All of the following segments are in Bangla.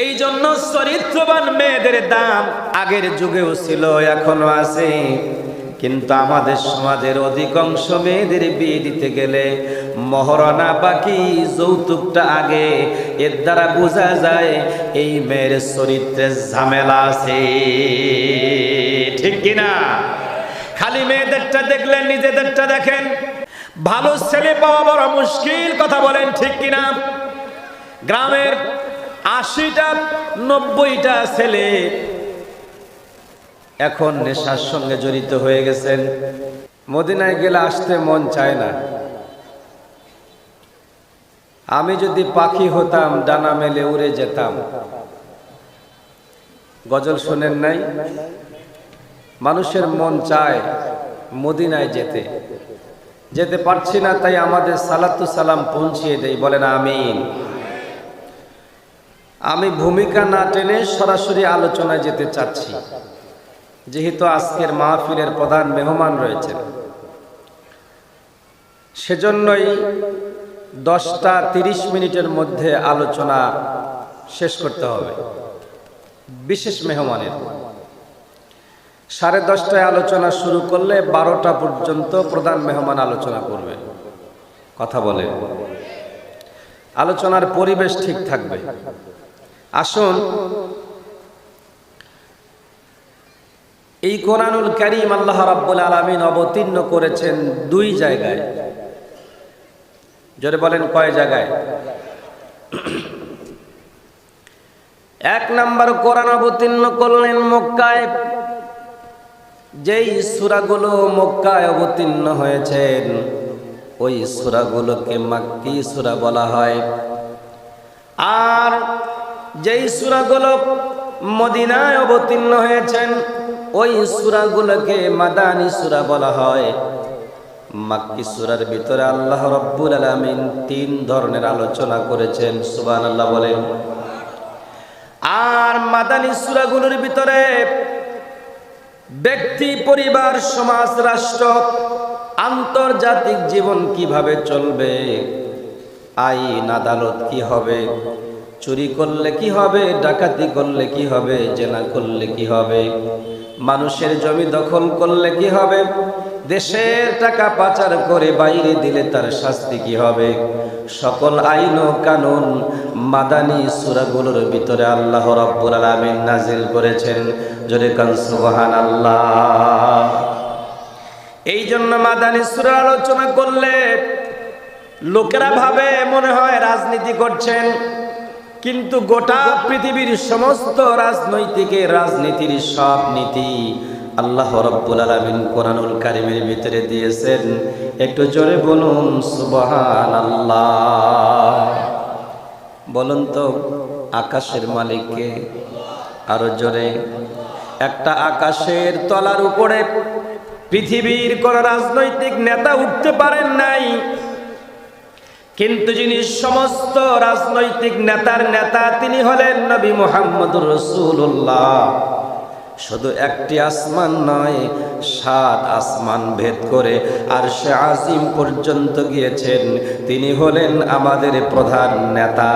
এই জন্য চরিত্রবান মেয়েদের দাম আগের যুগেও ছিল, এখনো আছে। কিন্তু আমাদের সমাজের অধিকাংশ মেয়েদের বিয়ে দিতে গেলে মহারণা বাকি, যৌতুকটা আগে। এর দ্বারা বোঝা যায় এই মেয়ের চরিত্রে ঝামেলা আছে, ঠিক কিনা? খালি মেয়েদেরটা দেখলেন, নিজেদেরটা দেখেন। ভালো ছেলে পাওয়া বড় মুশকিল, কথা বলেন ঠিক কিনা? গ্রামের 80টা 90টা ছেলে এখন নেশার সঙ্গে জড়িত হয়ে গেছেন। মদিনায় গেলে আসতে মন চায় না। আমি যদি পাখি হতাম, ডানা মেলে উড়ে যেতাম। গজল শোনেন নাই? মানুষের মন চায় মদিনায় যেতে, যেতে পারছি না, তাই আমাদের সালাতু সালাম পৌঁছিয়ে দেই, বলেন আমিন। আমি ভূমিকা না টেনে সরাসরি আলোচনায় যেতে চাচ্ছি, যেহেতু আজকের মাহফিলের প্রধান মেহমান রয়েছেন। সেজন্যই 10টা 30 মিনিটের মধ্যে আলোচনা শেষ করতে হবে। বিশেষ মেহমানের 10:30টায় আলোচনা শুরু করলে 12টা পর্যন্ত প্রধান মেহমান আলোচনা করবে। কথা বলে আলোচনার পরিবেশ ঠিক থাকবে। আসুন, এই কোরআনুল কারীম আল্লাহ রাব্বুল আলামিন অবতীর্ণ করেছেন 2 জায়গায়। জোরে বলেন কয় জায়গায়? 1 নাম্বার কোরআন অবতীর্ণ করলেন মক্কায়। যেই সূরাগুলো মক্কায় অবতীর্ণ হয়েছেন ওই সূরাগুলোকে মাক্কি সূরা বলা হয়। আর যেই সূরাগুলো মদিনায় অবতীর্ণ হয়েছেন ওই সূরাগুলোকে মাদানী সূরা বলা হয়। মাক্কি সূরার ভিতরে আল্লাহ রাব্বুল আলামিন 3 ধরনের আলোচনা করেছেন, সুবহানাল্লাহ বলেন। আর মাদানী সূরাগুলোর ভিতরে ব্যক্তি, পরিবার, সমাজ, রাষ্ট্র, আন্তর্জাতিক জীবন কিভাবে চলবে, আইন আদালত কি হবে, চুরি করলে কি হবে, ডাকাতি করলে কি হবে, জেনা করলে কি হবে, মানুষের জমি দখল করলে কি হবে, দেশের টাকা পাচার করে বাইরে দিলে তার শাস্তি কি হবে, সকল আইন ও কানুন মাদানী সূরাগুলোর ভিতরে আল্লাহ রাব্বুল আলামিন নাজিল করেছেন। জোরে কান সুবহানাল্লাহ। এই জন্য মাদানী সূরা আলোচনা করলে লোকেরা ভাবে মনে হয় রাজনীতি করছেন, কিন্তু গোটা পৃথিবীর সমস্ত রাজনীতির সব নীতি আল্লাহ রাব্বুল আলামিন কোরআনুল কারীমের ভিতরে দিয়েছেন। একটু জোরে বলুন সুবহানাল্লাহ। বলুন তো আকাশের মালিক কে? আরো জোরে। একটা আকাশের তলার উপরে পৃথিবীর কোন রাজনৈতিক নেতা উঠতে পারেন নাই, কিন্তু যিনি সমস্ত রাজনৈতিক নেতার নেতা তিনি হলেন নবী মুহাম্মদুর রাসূলুল্লাহ। শুধু একটি আসমান নয়, 7 আসমান ভেদ করে আরশে আজিম পর্যন্ত গিয়েছেন। তিনি হলেন আমাদের প্রধান নেতা,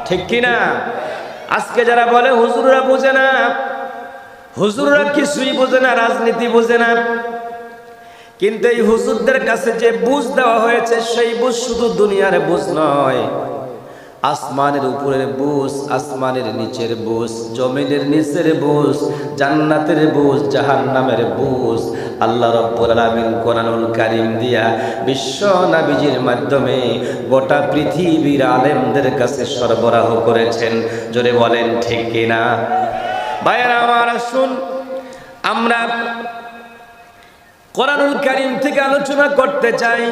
ঠিক কিনা? আজকে যারা বলে হুজুররা বোঝে না, হুজুররা কিছুই বোঝে না, রাজনীতি বোঝে না, কিন্তু এই হুজুরদের কাছে যে বুঝ দেওয়া হয়েছে সেই বুঝ শুধু দুনিয়ার বুঝ নয়, আসমানের উপরের বুঝ, আসমানের নিচের বুঝ, জমিনের নিচের বুঝ, জান্নাতের বুঝ, জাহান্নামের বুঝ আল্লাহ রাব্বুল আলামিন কোরআনুল কারীম দিয়া বিশ্ব নবীজির মাধ্যমে গোটা পৃথিবীর আলেমদের কাছে সরবরাহ করেছেন। জোরে বলেন ঠিক কিনা? ভাইয়েরা আমার, আসুন আমরা কোরআনুল কারীম থেকে আলোচনা করতে চাই।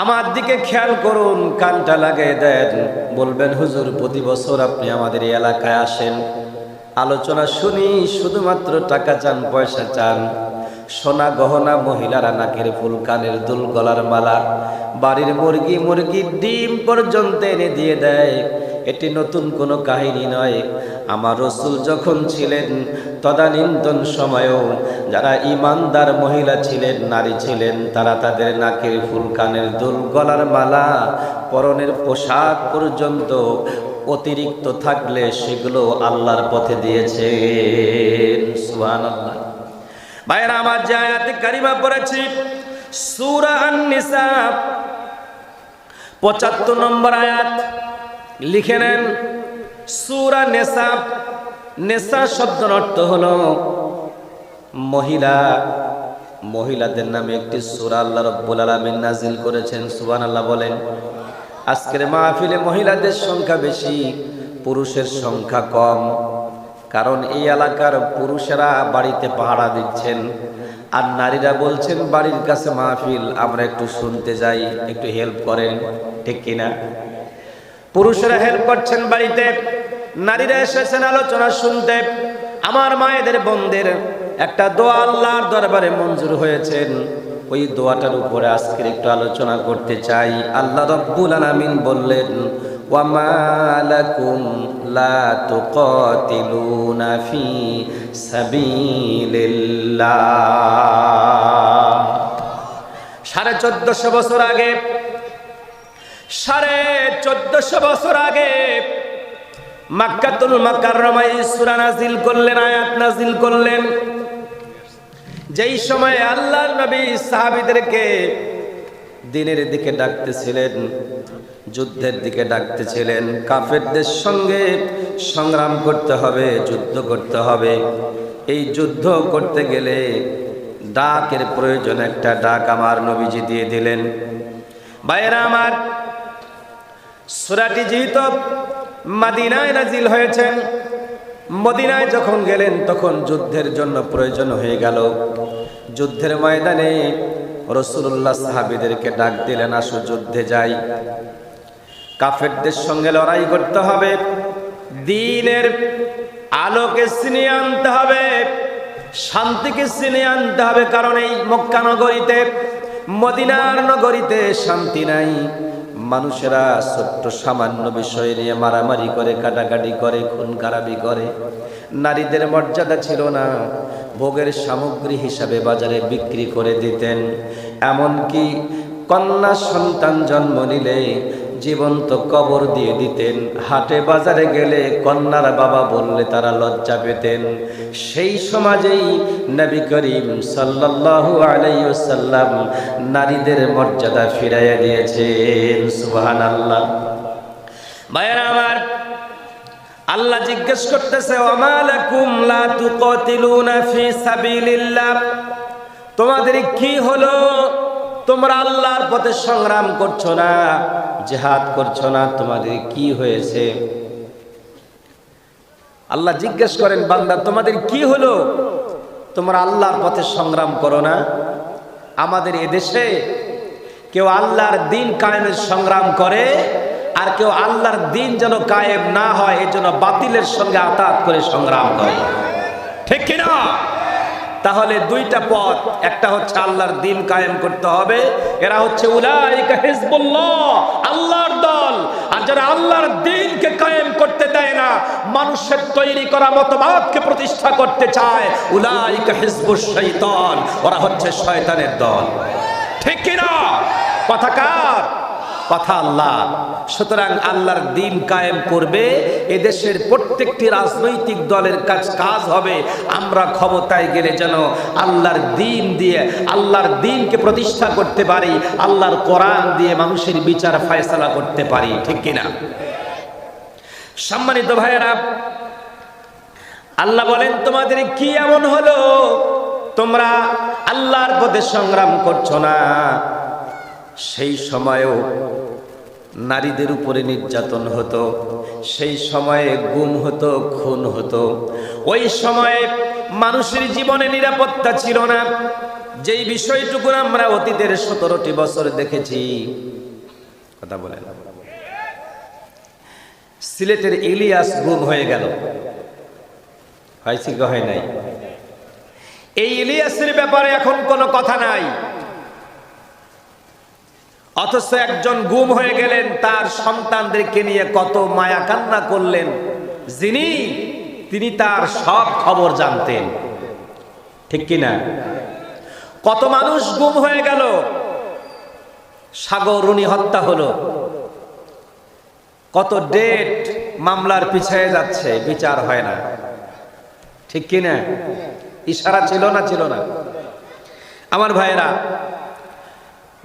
আমার দিকে খেয়াল করুন, কানটা লাগিয়ে দেন। বলবেন হুজুর প্রতি বছর আপনি আমাদের এই এলাকায় আসেন, আলোচনা শুনি, শুধুমাত্র টাকা চান, পয়সা চান, সোনা গহনা, মহিলারা নাকের ফুল, কানের দুল, গলার মালা, বাড়ির মুরগির ডিম পর্যন্ত এনে দিয়ে দেয়। এটি নতুন কোনো কাহিনী নয়। আমার রাসূল যখন ছিলেন তদানীন্তন সময়েও যারা ঈমানদার মহিলা ছিলেন, নারী ছিলেন, তারা তাদের নাকের ফুল, কানের দুল, গলার মালা, পরনের পোশাক পর্যন্ত অতিরিক্ত থাকলে সেগুলো আল্লাহর পথে দিয়েছেন। সুবহানাল্লাহ। ভাইরা আমার, যে আয়াতে কারিমা পড়েছি সূরা আন-নিসা ৭৫ নম্বর আয়াত, লিখে নেন সূরা নিসা। নিসা শব্দের অর্থ হলো মহিলা। মহিলাদের নামে একটি সূরা আল্লাহ রাব্বুল আলামিন নাজিল করেছেন। সুবহানাল্লাহ বলেন। আজকের মাহফিলে মহিলাদের সংখ্যা বেশি, পুরুষের সংখ্যা কম। কারণ এই এলাকার পুরুষেরা বাড়িতে পাহারা দিচ্ছেন, আর নারীরা বলছেন বাড়ির কাছে মাহফিল, আমরা একটু শুনতে যাই, একটু হেল্প করেন। ঠিক কিনা? পুরুষেরা হেল্প করছেন বাড়িতে, নারীরা এসেছেন আলোচনা শুনতে। আমার মায়েদের বোনদের একটা দোয়া আল্লাহর দরবারে মঞ্জুর হয়েছেন, ওই দোয়াটার উপরে আজকের একটু আলোচনা করতে চাই। আল্লাহ রাব্বুল আলামিন বললেন, ওয়ামা লাকুম লা তুকাতিলুনা ফি সাবিলিল্লাহ। 1450 বছর আগে, 1450 বছর আগে মক্কাতুল মুকাররমায় সূরা নাজিল করলেন, আয়াত নাজিল করলেন। যেই সময় আল্লাহর নবী সাহাবীদেরকে দ্বীনের দিকে ডাকতেছিলেন, যুদ্ধের দিকে ডাকতেছিলেন। কাফেরদের সঙ্গে সংগ্রাম করতে হবে, যুদ্ধ করতে হবে। এই যুদ্ধ করতে গেলে ডাকের প্রয়োজন, একটা ডাক আমার নবীজি দিয়ে দিলেন। ভাইরা আমার, সূরাটি যেহেতু মদিনায় নাজিল হয়েছেন, মদিনায় যখন গেলেন তখন যুদ্ধের জন্য প্রয়োজন হয়ে গেল। যুদ্ধের ময়দানে রাসূলুল্লাহ সাহাবীদেরকে ডাক দিলেন, আসো যুদ্ধে যাই। কাফেরদের সঙ্গে লড়াই করতে হবে, দ্বীনের আলোকে ছিনিয়ে আনতে হবে, শান্তিকে ছিনিয়ে আনতে হবে। কারণ এই মক্কা নগরীতে, মদিনার নগরীতে শান্তি নাই। মানুষেরা ছোট্ট সামান্য বিষয় নিয়ে মারামারি করে, কাটাকাটি করে, খুন খারাপি করে। নারীদের মর্যাদা ছিল না, ভোগের সামগ্রী হিসাবে বাজারে বিক্রি করে দিতেন। এমনকি কন্যা সন্তান জন্ম নিলে জীবন্ত কবর দিয়ে দিতেন। হাটে বাজারে গেলে কন্যার বাবা বললে তারা লজ্জা পেতেন। সেই সমাজেই নবী করিম সাল্লাল্লাহু আলাইহি ওয়াসাল্লাম নারীদের মর্যাদা ফিরাইয়া দিয়েছেন। সুবহানাল্লাহ। ভাইরা আমার, আল্লাহ জিজ্ঞেস করতেছে, ওয়া লাকুম লা তুকাতিলুনা ফি সাবিলিল্লাহ, তোমাদের কি হলো? তোমরা আল্লাহর পথে সংগ্রাম করছো না, জিহাদ করছো না, তোমাদের কি হয়েছে? আল্লাহ জিজ্ঞেস করেন, বান্দা তোমাদের কি হলো? তোমরা আল্লাহর পথে সংগ্রাম করো না। আমাদের এদেশে কেউ আল্লাহর দ্বীন কায়েমের সংগ্রাম করে, আর কেউ আল্লাহর দ্বীন যেন কায়েম না হয় এজন্য বাতিলের সঙ্গে আতাত করে সংগ্রাম করে। ঠিক কিনা? তাহলে দুইটা পথ, একটা হচ্ছে আল্লাহর দ্বীন কায়েম করতে হবে, এরা হচ্ছে উলাইকা হিজবুল্লাহ, আল্লাহর দল। আর যারা আল্লাহর দ্বীনকে কায়েম করতে দেয় না, মানুষের তৈরি করা মতবাদকে প্রতিষ্ঠা করতে চায়, উলাইকা হিজবুশ শাইতান, ওরা হচ্ছে শয়তানের দল। ঠিক কিনা? কথা কার? কথা আল্লাহ। সুতরাং আল্লাহর দ্বীন কায়েম করবে, এদেশের প্রত্যেকটি রাজনৈতিক দলের কাজ হবে আমরা ক্ষমতায় গেলে যেন আল্লাহর দ্বীন দিয়ে আল্লাহর দ্বীনকে প্রতিষ্ঠা করতে পারি, আল্লাহর কোরআন দিয়ে মানুষের বিচার ফয়সালা করতে পারি। ঠিক কিনা? সম্মানিত ভাইয়েরা, আল্লাহ বলেন, তোমাদের কি এমন হলো তোমরা আল্লাহর পথে সংগ্রাম করছো না? সেই সময়েও নারীদের উপরে নির্যাতন হতো, সেই সময়ে গুম হতো, খুন হতো। ওই সময়ে মানুষের জীবনে নিরাপত্তা ছিল না। যেই বিষয়টুকু আমরা অতীতের 17টি বছর দেখেছি। কথা বলেন, সিলেটের ইলিয়াস গুম হয়ে গেল, হয়েছে কি হয় নাই? এই ইলিয়াসের ব্যাপারে এখন কোনো কথা নাই। অথচ একজন গুম হয়ে গেলেন, তার সন্তানদেরকে নিয়ে কত মায়া কান্না করলেন, তিনি তার সব খবর জানতেন, ঠিক কিনা? কত মানুষ গুম হয়ে গেল, সাগররুনি হত্যা হলো, কত ডেট মামলার পিছিয়ে যাচ্ছে, বিচার হয় না, ঠিক কিনা? ইশারা ছিল না? ছিল না? আমার ভাইরা,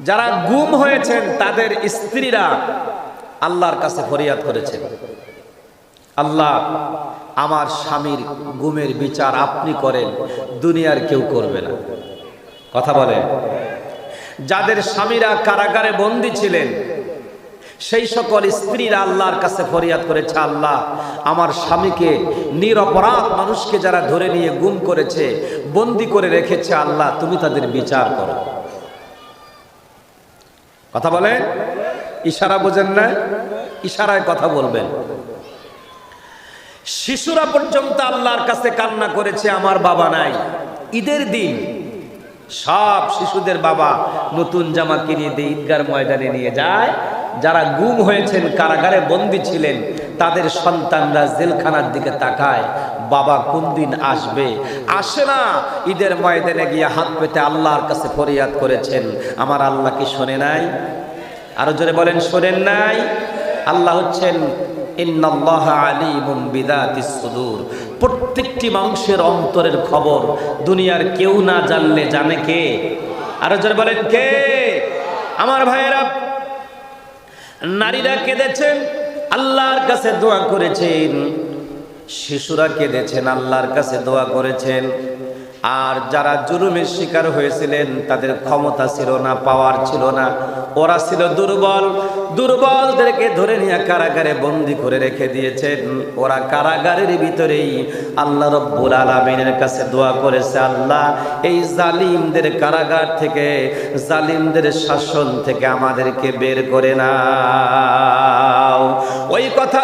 যারা গুম হয়েছেন তাদের স্ত্রীরা আল্লাহর কাছে ফরিয়াদ করেছেন, আল্লাহ আমার স্বামীর গুমের বিচার আপনি করেন, দুনিয়ার কেউ করবে না। কথা বলে, যাদের স্বামীরা কারাগারে বন্দী ছিলেন সেই সকল স্ত্রীরা আল্লাহর কাছে ফরিয়াদ করেছে, আল্লাহ আমার স্বামীকে, নিরপরাধ মানুষকে যারা ধরে নিয়ে গুম করেছে, বন্দী করে রেখেছে, আল্লাহ তুমি তাদের বিচার করো। কথা বলেন, ইশারা বোঝেন না? ইশারায় কথা বলবেন। শিশুরা পর্যন্ত আল্লাহর কাছে কান্না করেছে, আমার বাবা নাই। ঈদের দিন সব শিশুদের বাবা নতুন জামা কিনে দিয়ে ঈদগার ময়দানে নিয়ে যায়। যারা গুম হয়েছেন, কারাগারে বন্দী ছিলেন, তাদের সন্তানরা জেলখানার দিকে তাকায়, বাবা কোন দিন আসবে, আসে না। ঈদের ময়দানে গিয়ে হাত পেতে আল্লাহর কাছে ফরিয়াদ করেছেন, আমার আল্লাহ কি শোনে নাই? আরো জোরে বলেন, শোনেন নাই? আল্লাহ হচ্ছেন ইন্নাল্লাহা আলিমুম বিযাতিস সুদূর, প্রত্যেকটি মানুষের অন্তরের খবর দুনিয়ার কেউ না জানলে জানে কে? আরো জোরে বলেন, কে? আমার ভাইয়েরা, নারীরা কেঁদেছেন, আল্লাহর কাছে দোয়া করেছেন, শিশুরা কেঁদেছেন, আল্লাহর কাছে দোয়া করেছেন। আর যারা জুলুমের শিকার হয়েছিলেন, তাদের ক্ষমতা ছিল না, পাওয়ার ছিল না, ওরা ছিল দুর্বল, দুর্বলদেরকে ধরে নিয়ে কারাগারে বন্দী করে রেখে দিয়েছেন। ওরা কারাগারের ভিতরেই আল্লাহ রব্বুল আলামিনের কাছে দোয়া করেছে, আল্লাহ এই জালিমদের কারাগার থেকে, জালিমদের শাসন থেকে আমাদেরকে বের করে নাও। ওই কথা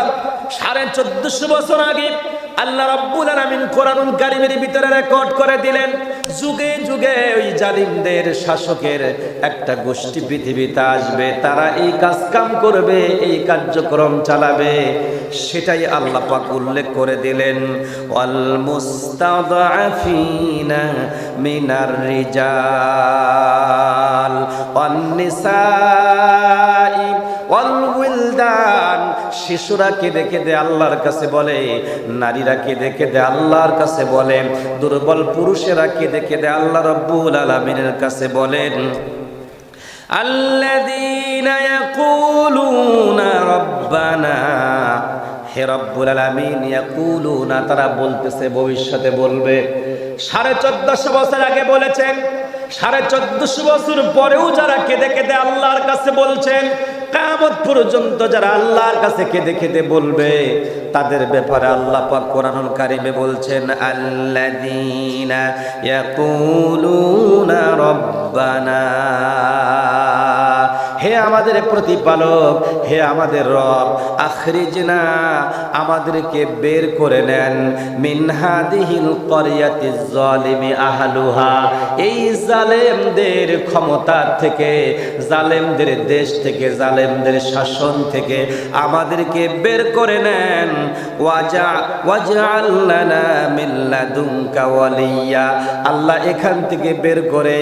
1450 বছর আগে আল্লাহ রাব্বুল আলামিন কোরআনুল কারীমের ভিতরে রেকর্ড করে দিলেন। যুগে যুগে ওই জালিমদের শাসকের একটা গোষ্ঠী পৃথিবীতে আসবে, তারা এই কাজ কাম করবে, এই কার্যক্রম চালাবে। সেটাই আল্লাহ পাক উল্লেখ করে দিলেন, ওয়াল মুস্তাদআফিনা মিনার রিজাল ওয়ান নিসাই ওয়াল উইলদান। শিশুরা কেঁদে কেঁদে আল্লাহর কাছে বলে, নারীরা কেঁদে কেঁদে আল্লাহর কাছে বলে, দুর্বল পুরুষেরা কেঁদে কেঁদে আল্লাহ রাব্বুল আলামিনের কাছে বলেন, আল্লাযীনা ইয়াকুলুনা রাব্বানা, হে রব্বুল আলামিন, ইয়াকুলুনা, তারা বলতেছে, ভবিষ্যতে বলবে। 1450 বছর আগে বলেছেন, 1450 বছর পরেও যারা কেঁদে কেঁদে আল্লাহর কাছে বলছেন, কিয়ামত পর্যন্ত যারা আল্লাহর কাছে কেঁদে কেঁদে বলবে, তাদের ব্যাপারে আল্লাহ পাক কোরআনুল কারীমে বলছেন, আল্লাযীনা ইয়াকুলুনা রাব্বানা, হে আমাদের প্রতিপালক, হে আমাদের রব, আখরিজনা, আমাদেরকে বের করে নেন, মিন হাদিহিল ক্বরিয়াতিজ যালিমি আহলুহা, এই জালেমদের ক্ষমতা থেকে, জালেমদের দেশ থেকে, জালেমদের শাসন থেকে আমাদেরকে বের করে নেন। ওয়াজআল লানা মিন লাদুনকা ওয়ালিয়া, আল্লাহ এখান থেকে বের করে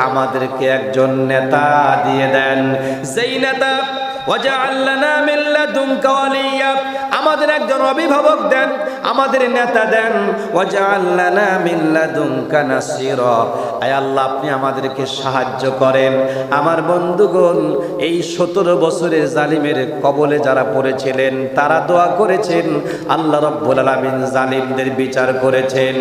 আমাদেরকে একজন নেতা দিয়ে দেন, যেই নেতা, ওয়াজআল লানা মিন লাদুনকা ওয়ালিয়া, আমাদের একজন অভিভাবক দেন, আমাদের নেতা দেন। ওয়াজআল লানা মিন লাদুনকা নাসিরা, আয় আল্লাহ আপনি আমাদেরকে সাহায্য করেন। আমার বন্ধুগণ, এই 17 বছরের জালিমের কবলে যারা পড়েছিলেন, তারা দোয়া করেছেন, আল্লাহ রাব্বুল আলামিন জালিমদের বিচার করেছেন।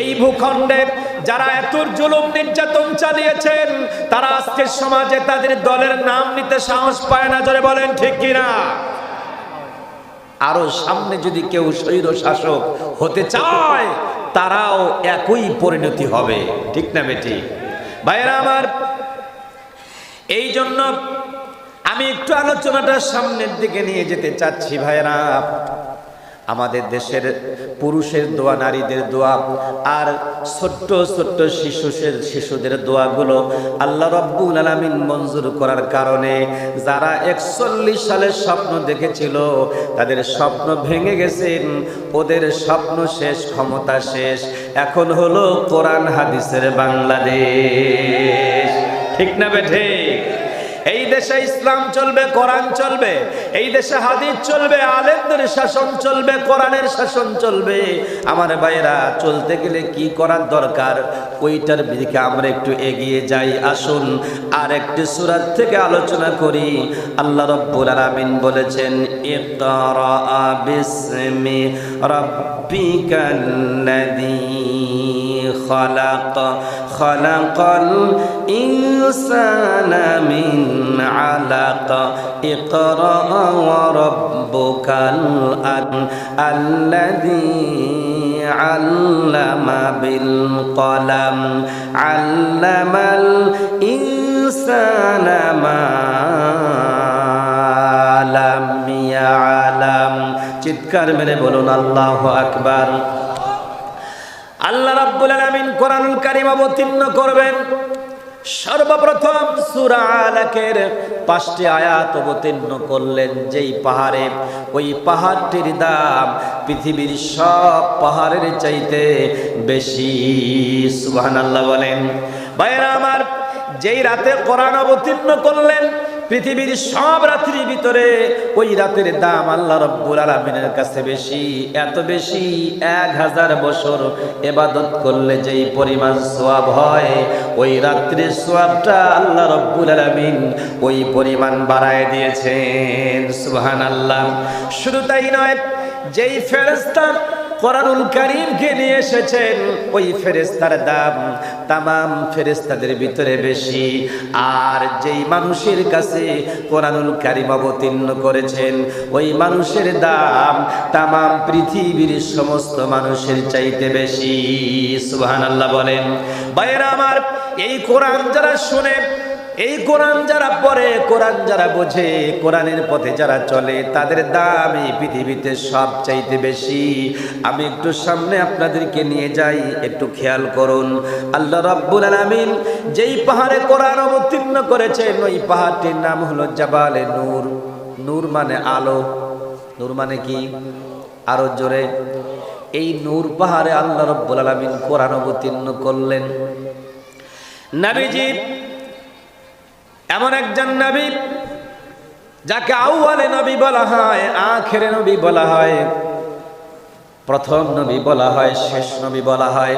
এই ভূখণ্ডে যারা এত জুলুম নির্যাতন চালিয়েছেন, তারা আজকের সমাজে তাদের দলের নাম নিতে সাহস পায় না। জোরে বলেন, ঠিক কিনা? আরো সামনে যদি কেউ স্বৈর শাসক হতে চায়, তারাও একই পরিণতি হবে, ঠিক না বেটি? ভাইরা আমার, এই জন্য আমি একটু আলোচনাটা সামনের দিকে নিয়ে যেতে চাচ্ছি। ভাইরা, আমাদের দেশের পুরুষের দোয়া, নারীদের দোয়া, আর ছোট্ট ছোট্ট শিশুদের দোয়াগুলো আল্লাহ রাব্বুল আলামিন মঞ্জুর করার কারণে যারা 41 সালের স্বপ্ন দেখেছিল তাদের স্বপ্ন ভেঙে গেছেন, ওদের স্বপ্ন শেষ, ক্ষমতা শেষ। এখন হলো কোরআন হাদিসের বাংলাদেশ। ঠিক না বেঠে? এই দেশে ইসলাম চলবে, কোরআন চলবে, এই দেশে হাদিস চলবে, আলেমদের শাসন চলবে, কোরআনের শাসন চলবে। আমার ভাইরা, চলতে গেলে কি করার দরকার ওইটার দিকে আমরা একটু এগিয়ে যাই। আসুন আর একটি সূরা থেকে আলোচনা করি। আল্লাহ রাব্বুল আলামিন বলেছেন, ইকরা বিসমি রাব্বিকাল্লাযী খালাক খালাকাল ইনসানা মিন আলাক ইকরা ওয়া রাব্বুকাল আল্লাযী আল্লামা বিল কলাম আল্লামাল ইনসানা মা লাম ইয়ালাম। চিৎকার মেরে বলুন আল্লাহু আকবার। আল্লাহ রাব্বুল আলামিন কোরআনুল কারীম অবতীর্ণ করবেন। সর্বপ্রথম সূরা আলাকের 5টি আয়াত অবতীর্ণ করলেন। যেই পাহাড়ে, ওই পাহাড়টির দাম পৃথিবীর সব পাহাড়ের চাইতে বেশি। সুবহানাল্লাহ বলেন। ভাইরা আমার, যেই রাতে কোরআন অবতীর্ণ করলেন পৃথিবীর সব রাত্রির ভিতরে ওই রাতের দাম আল্লাহ রাব্বুল আলামিনের কাছে বেশি। এত বেশি 1000 বছর ইবাদত করলে যেই পরিমাণ সওয়াব হয়, ওই রাত্রির সওয়াবটা আল্লাহ রাব্বুল আলামিন ওই পরিমাণ বাড়ায় দিয়েছেন। সুবহানাল্লাহ। শুধু তাই নয়, যেই ফেরেশতা কোরআনুল কারীমকে নিয়ে এসেছেন ওই ফেরেশতার দাম তামাম ফেরেশতাদের ভিতরে বেশি। আর যেই মানুষের কাছে কোরআনুল কারীম অবতীর্ণ করেছেন ওই মানুষের দাম তামাম পৃথিবীর সমস্ত মানুষের চাইতে বেশি। সুবহানাল্লাহ বলেন। ভাইরা আমার, এই কোরআন যারা শুনে, এই কোরআন যারা পড়ে, কোরআন যারা বোঝে, কোরআনের পথে যারা চলে, তাদের দাম এই পৃথিবীতে সব চাইতে বেশি। আমি একটু সামনে আপনাদেরকে নিয়ে যাই, একটু খেয়াল করুন। আল্লাহ রাব্বুল আলামিন যেই পাহাড়ে কোরআন অবতীর্ণ করেছেন ওই পাহাড়টির নাম হলো জাবালে নূর। নূর মানে আলো। নূর মানে কি? আরো জোরে। এই নূর পাহাড়ে আল্লাহ রাব্বুল আলামিন কোরআন অবতীর্ণ করলেন। নবীজি এমন একজন নবী যাকে আউয়ালে নবী বলা হয়, আখেরে নবী বলা হয়, প্রথম নবী বলা হয়, শেষ নবী বলা হয়,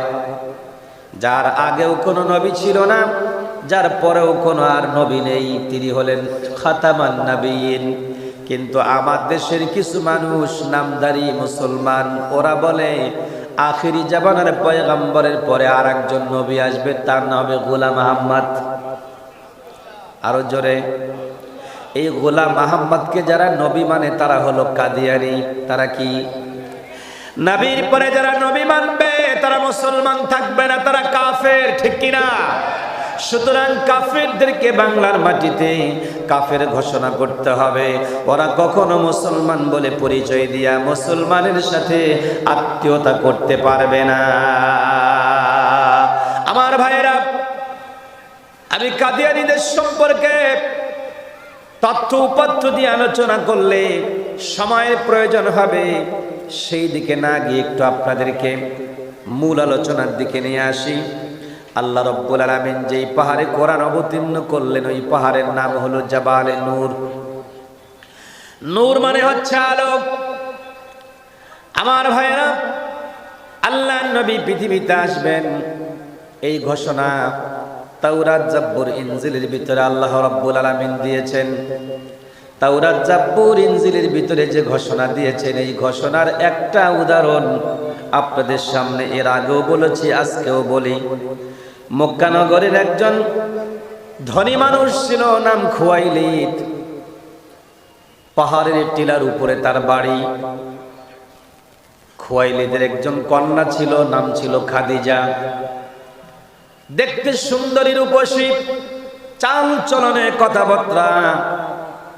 যার আগেও কোনো নবী ছিল না, যার পরেও কোনো আর নবী নেই। তিনি হলেন খাতামান নবীন। কিন্তু আমার দেশের কিছু মানুষ নামধারী মুসলমান, ওরা বলে আখিরি জামানার পয়গম্বরের পরে আর একজন নবী আসবে, তার নাম হবে গোলাম আহমদ। আরো জোরে। এই গোলাম আহমদকে যারা নবী মানে তারা হলো কাদিয়ানি। তারা কি? নবীর পরে যারা নবী মানবে তারা মুসলমান থাকবে না, তারা কাফের। ঠিক কিনা? সুতরাং কাফেরদেরকে বাংলার মাটিতে কাফের ঘোষণা করতে হবে। ওরা কখনো মুসলমান বলে পরিচয় দিয়া মুসলমানের সাথে আত্মীয়তা করতে পারবে না। আমার ভাইয়েরা, আমি কাদিয়ানীদের সম্পর্কে তথ্য উপাত্ত দিয়ে আলোচনা করলে সময়ের প্রয়োজন হবে, সেই দিকে না গিয়ে একটু আপনাদেরকে মূল আলোচনার দিকে নিয়ে আসি। আল্লাহ রাব্বুল আলামিন যেই পাহাড়ে কোরআন অবতীর্ণ করলেন ওই পাহাড়ের নাম হলো জাবালে নূর। নূর মানে হচ্ছে আলো। আমার ভাইয়েরা, আল্লাহর নবী পৃথিবীতে আসবেন এই ঘোষণা তাওরাত, জাব্বুর, ইনজিলের ভিতরে আল্লাহ রাব্বুল আলামিন দিয়েছেন। তাওরাত, জাব্বুর, ইনজিলের ভিতরে যে ঘোষণা দিয়েছেন এই ঘোষণার একটা উদাহরণ আপনাদের সামনে এর আগেও বলেছি, আজকেও বলি। মক্কা নগরের একজন ধনী মানুষ ছিল, নাম খুয়াইলিদ। পাহাড়ের টিলার উপরে তার বাড়ি। খুয়াইলিদের একজন কন্যা ছিল, নাম ছিল খাদিজা। দেখতে সুন্দরী, রূপসী, চাল চলনে, কথাবার্তা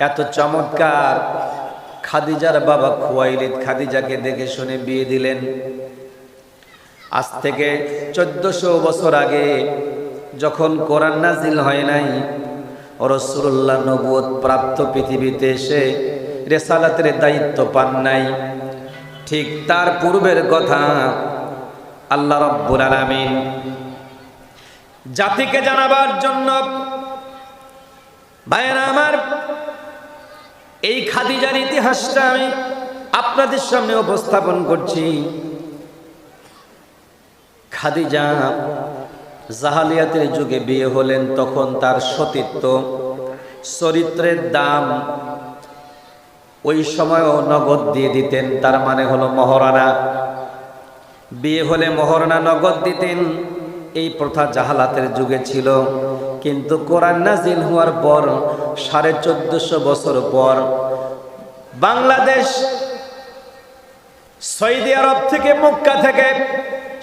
এত চমৎকার। খাদিজার বাবা খুয়াইলিদ খাদিজাকে দেখে শুনে বিয়ে দিলেন। আজ থেকে 1400 বছর আগে যখন কোরআন নাজিল হয় নাই, রাসূলুল্লাহ নবুয়ত প্রাপ্ত পৃথিবীতে এসে রিসালাতের দায়িত্ব পান নাই, ঠিক তার পূর্বের কথা আল্লাহ রাব্বুল আলামিন জাতিকে জানাবার জন্য, ভাইরা আমার, এই খাদিজার ইতিহাসটা আমি আপনাদের সামনে উপস্থাপন করছি। খাদিজা জাহালিয়াতের যুগে বিয়ে হলেন, তখন তার সতীত্ব, চরিত্রের দাম ওই সময়ও নগদ দিয়ে দিতেন, তার মানে হলো মহারানা। বিয়ে হলে মহারানা নগদ দিতেন। এই প্রথা জাহালাতের যুগে ছিল, কিন্তু কোরআন নাজিল হওয়ার পর 1450 বছর পর বাংলাদেশ সৌদি আরব থেকে, মক্কা থেকে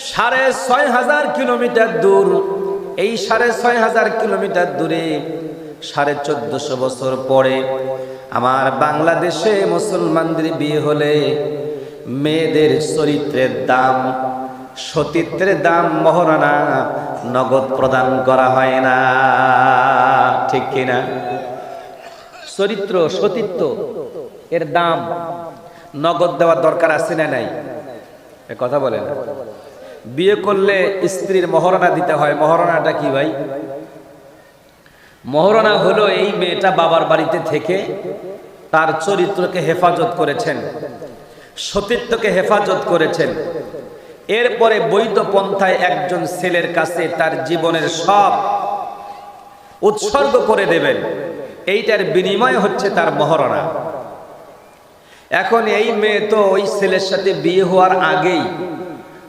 6500 কিলোমিটার দূর। এই 6500 কিলোমিটার দূরে 1450 বছর পরে আমার বাংলাদেশে মুসলমানদের বিয়ে হলে মেয়েদের চরিত্রের দাম, সতীত্বের দাম, মহারানা নগদ প্রদান করা হয় না, ঠিক কিনা? চরিত্র, সতীত্ব এর দাম নগদ দেওয়ার দরকার আছে না নাই? এ কথা বলে না। বিয়ে করলে স্ত্রীর মহারানা দিতে হয়। মহারানাটা কি ভাই? মহারানা হলো এই মেয়েটা বাবার বাড়িতে থেকে তার চরিত্রকে হেফাজত করেছেন, সতীত্বকে হেফাজত করেছেন, এরপরে বৈধ পন্থায় একজন ছেলের কাছে তার জীবনের সব উৎসর্গ করে দেবেন, এইটার বিনিময় হচ্ছে তার মহারানা। এখন এই মেয়ে তো ওই ছেলের সাথে বিয়ে হওয়ার আগেই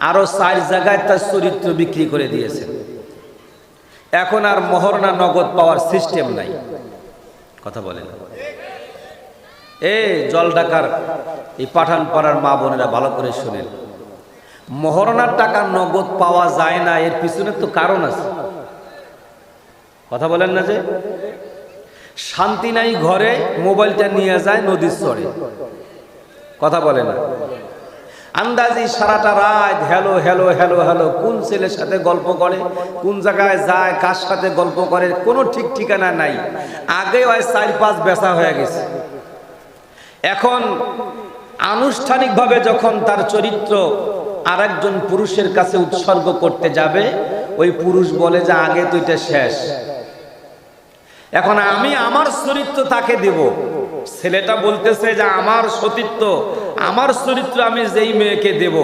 আরো 4 জায়গায় তার চরিত্র বিক্রি করে দিয়েছেন। এখন আর মহারানা নগদ পাওয়ার সিস্টেম নাই। কথা বলেন। জল ঢাকার এই পাঠান পাড়ার মা বোনেরা ভালো করে শুনেন, মহারানার টাকা নগদ পাওয়া যায় না, এর পিছনে তো কারণ আছে। কথা বলেন না যে শান্তি নাই ঘরে, মোবাইলটা নিয়ে যায় নদীর চরে। কথা বলে না। আন্দাজি সারাটা রাত হ্যালো হ্যালো হ্যালো হ্যালো, কোন ছেলের সাথে গল্প করে, কোন জায়গায় যায়, কার সাথে গল্প করে, কোনো ঠিক ঠিকানা নাই। আগে ওই 4-5 বেচা হয়ে গেছে। এখন আনুষ্ঠানিকভাবে যখন তার চরিত্র আরেকজন পুরুষের কাছে উৎসর্গ করতে যাবে, ওই পুরুষ বলে যে আগে তো এটা শেষ, এখন আমি আমার চরিত্র তাকে দেব। ছেলেটা বলতেছে যে আমার সতীত্ব, আমার চরিত্র আমি যেই মেয়েকে দেব,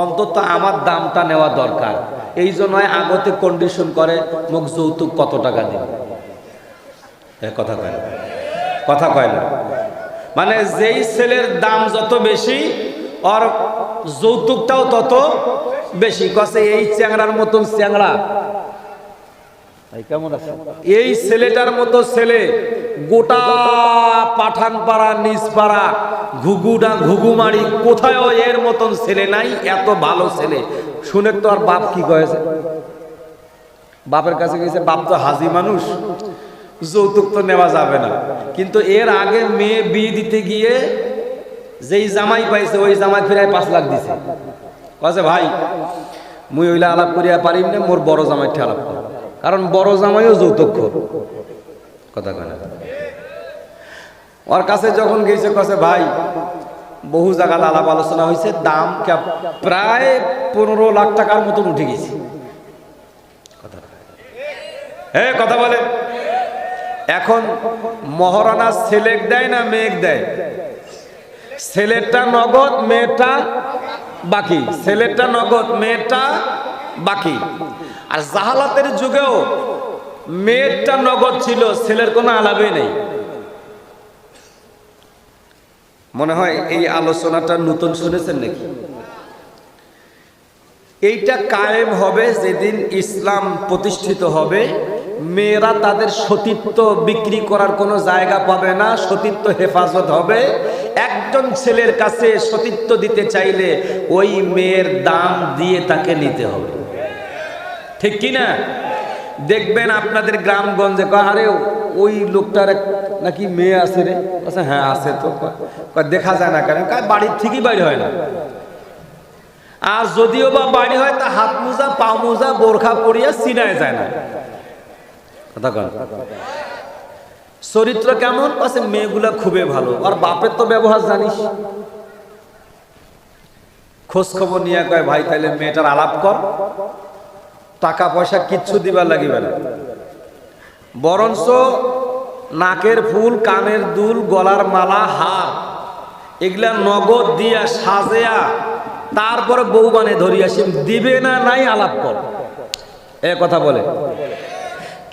অন্তত আমার দামটা নেওয়া দরকার। এই জন্য আগতে কন্ডিশন করে, মুখ যৌতুক কত টাকা দিব। কথা কয় না, কথা কয় না। মানে যেই ছেলের দাম যত বেশি, আর যৌতুকটাও তত বেশি। কছে এই চ্যাংড়ার মতন চ্যাংড়া, কেমন আছে এই ছেলেটার মতো ছেলে গোটা পাঠানপাড়া, নিজপাড়া, ঘুঘুমারি কোথাও এর মতন ছেলে নাই, এত ভালো ছেলে। শুনে তো আর বাপ কি কয়েছে, বাপের কাছে গেছে, বাপ তো হাজি মানুষ, যৌতুক তো নেওয়া যাবে না। কিন্তু এর আগে মেয়ে বিয়ে দিতে গিয়ে যেই জামাই পাইছে, ওই জামাই ফিরায় 5 লাখ দিছে। কয়েছে ভাই মুই ওইলা আলাপ করিয়া পারিম না, মোর বড় জামাইটা আলাপ কর, কারণ বড় জামাইও যৌতুক। কথা কয় না। ওর কাছে যখন গেছে, কাছে ভাই বহু জায়গায় আলাপ আলোচনা হয়েছে, দাম প্রায় 15 লাখ টাকার মতন উঠে গেছে। কথা বলে। এখন মহারানা ছেলেক দেয় না মেয়েক দেয়? ছেলেটা নগদ, মেয়েটা বাকি। ছেলেটা নগদ, মেয়েটা বাকি। আর জাহালাতের যুগেও মেয়েটা নগদ ছিল, ছেলের কোনো আলাপই নেই। মনে হয় এই আলোচনাটা নতুন শুনেছেন নাকি? এইটা কায়েম হবে যেদিন ইসলাম প্রতিষ্ঠিত হবে। মেয়েরা তাদের সতীত্ব বিক্রি করার কোনো জায়গা পাবে না, সতীত্ব হেফাজত হবে। একজন ছেলের কাছে সতীত্ব দিতে চাইলে ওই মেয়ের দাম দিয়ে তাকে নিতে হবে, ঠিক কি না? দেখবেন আপনাদের গ্রামগঞ্জে, আরে ওই লোকটার নাকি মেয়ে আছে রে? আচ্ছা হ্যাঁ আছে তো। দেখা যায় না কেন? বাড়ির থেকেই বাইরে হয় না। আর যদিও বা বাড়ি হয় তা হাত মোজা পা মোজা বোরখা পরিয়া চিনায় যায় না। কথা কন। চরিত্র কেমন? আছে মেয়েগুলা খুবই ভালো। আর বাপের তো ব্যবহার জানিস। খোঁজ খবর নিয়ে কয় ভাই তাইলে মেয়েটার আলাপ কর, টাকা পয়সা কিচ্ছু দিবার লাগিবে না, বরঞ্চ নাকের ফুল, কানের দুল, গলার মালা, হার এগুলা নগদ দিয়া সাজেয়া তারপরে বউ বানে ধরিয়া সে দিবে না নাই আলাপ কর, এ কথা বলে।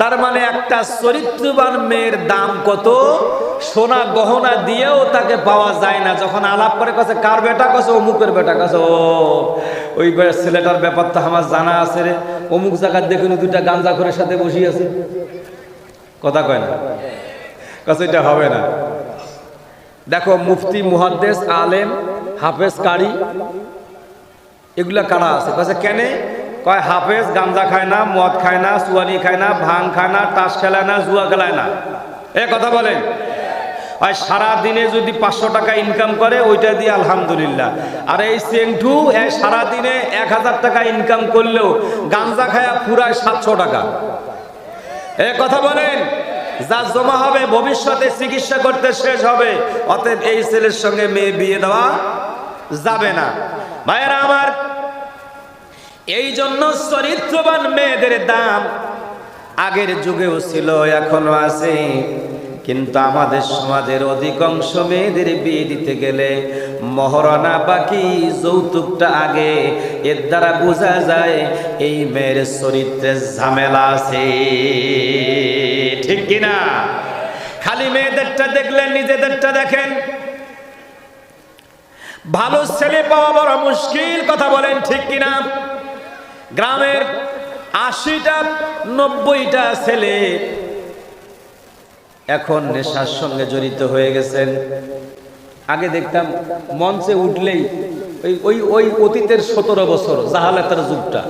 তার মানে একটা চরিত্রবান মেয়ের দাম কত? সোনা গহনা দিয়েও তাকে পাওয়া যায় না। যখন আলাপ করে কাছে কার বেটা, কাছে অমুকের বেটা, কাছে ও ওই ছেলেটার ব্যাপার তো আমার জানা আছে রে, অমুক জায়গার দেখুন দুইটা গাঞ্জা করে সাথে বসি আছে। কথা কয় না, কাছে এটা হবে না। দেখো মুফতি, মুহাদ্দিস, আলেম, হাফেজ, কারি এগুলা কারা আছে? কাছে কেন? কয় হাফেজ গাঞ্জা খায় না, মদ খায় না, সুয়ানি খায় না, ভাং খায় না, তাস খেলায় না, জুয়া খেলায় না। এ কথা বলেন। আর সারা দিনে যদি 500 টাকা ইনকাম করে ওইটা দিয়ে আলহামদুলিল্লাহ। আর এই সেংটু সারা দিনে 1000 টাকা ইনকাম করলেও গাঞ্জা খায়া পুরায় 700 টাকা। এ কথা বলেন। যা জমা হবে ভবিষ্যতে চিকিৎসা করতে শেষ হবে। অতএব এই ছেলের সঙ্গে মেয়ে বিয়ে দেওয়া যাবে না। ভাইয়েরা আমার, এই জন্য চরিত্রবান মেয়েদের দাম আগের যুগেও ছিল, এখনো আছে। কিন্তু আমাদের সমাজের অধিকাংশ মেয়েদের বিয়ে দিতে গেলে মহারণা বাকি, যৌতুকটা আগে। এর দ্বারা বোঝা যায় এই মেয়ের চরিত্রে ঝামেলা আছে, ঠিক কিনা? খালি মেয়েদেরটা দেখলেন, নিজেদেরটা দেখেন। ভালো ছেলে পাওয়া বড় মুশকিল, কথা বলেন ঠিক কিনা? গ্রামের 80টা 90টা ছেলে এখন নেশার সঙ্গে জড়িত হয়ে গেছেন। আগে দেখতাম মঞ্চে উঠলেই ওই অতীতের 17 বছর জাহালাতের যুগটা,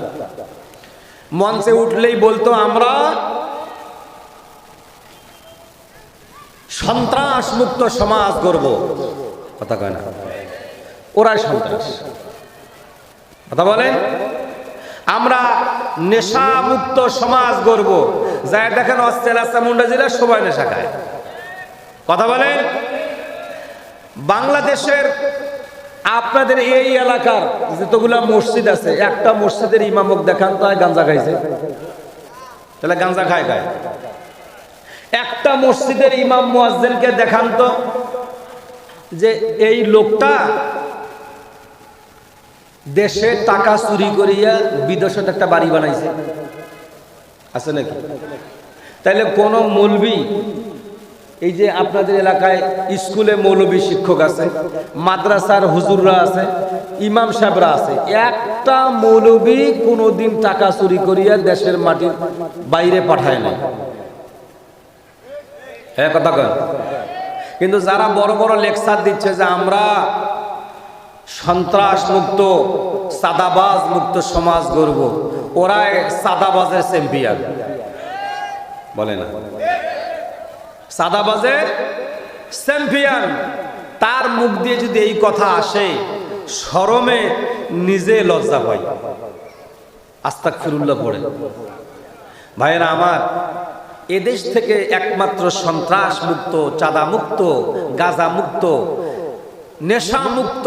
মঞ্চে উঠলেই বলতো আমরা সন্ত্রাস মুক্ত সমাজ গড়ব। কথা কয় না? ওরাই সন্ত্রাস। কথা বলেন। আমরা নেশা মুক্ত সমাজ গড়ব। যাই দেখেন অস্ট্রেলিয়া মুন্ডা জেলার সবাই নেশা খায়। কথা বলেন। বাংলাদেশের আপনাদের এই এলাকার যতগুলা মসজিদ আছে, একটা মসজিদের ইমামক দেখান তো গাঞ্জা খাইছে, তাহলে গাঞ্জা খায়। একটা মসজিদের ইমাম মুয়াজ্জিনকে দেখান তো যে এই লোকটা দেশে টাকা চুরি করিয়া বিদেশে একটা বাড়ি বানাইছে, আছে নাকি? তাইলে কোন মৌলবি, এই যে আপনাদের এলাকায় স্কুলে মৌলবি শিক্ষক আছে, মাদ্রাসার হুজুররা আছে, ইমাম সাহেবরা আছে, একটা মৌলবি কোনোদিন টাকা চুরি করিয়া দেশের মাটির বাইরে পাঠায় না। হ্যাঁ কথা কয়। কিন্তু যারা বড় বড় লেকচার দিচ্ছে যে আমরা সন্ত্রাস মুক্ত, সাদাবাজ মুক্ত সমাজ গড়ব, ওরাই সাদাবাজের চ্যাম্পিয়ন, বলে না? সাদাবাজের চ্যাম্পিয়ন। তার মুখ দিয়ে যদি এই কথা আসে, শরমে নিজে লজ্জা পায়, আস্তাগফিরুল্লাহ পড়ে। ভাইয়েরা আমার, এদেশ থেকে একমাত্র সন্ত্রাস মুক্ত, চাঁদা মুক্ত, গাঁজা মুক্ত, নেশা মুক্ত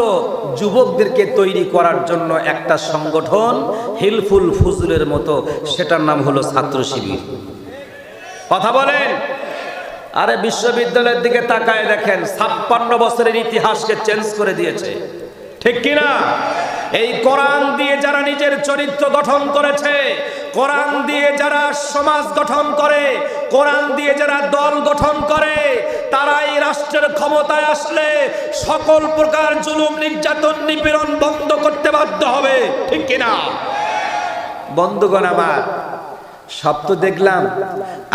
যুবকদেরকে তৈরি করার জন্য একটা সংগঠন হিলফুল ফুজুলের মতো, সেটার নাম হলো ছাত্র শিবির। কথা বলেন। আরে বিশ্ববিদ্যালয়ের দিকে তাকায় দেখেন, 56 বছরের ইতিহাসকে চেঞ্জ করে দিয়েছে, ঠিক কিনা? এই কোরআন দিয়ে যারা নিজের চরিত্র গঠন করেছে, কোরআন দিয়ে যারা সমাজ গঠন করে, কোরআন দিয়ে যারা দল গঠন করে, তারাই রাষ্ট্রের ক্ষমতায় আসলে সকল প্রকার জুলুম, নির্যাতন, নিপীড়ন বন্ধ করতে বাধ্য হবে, ঠিক কিনা? বন্ধুগণ আমার, সব তো দেখলাম,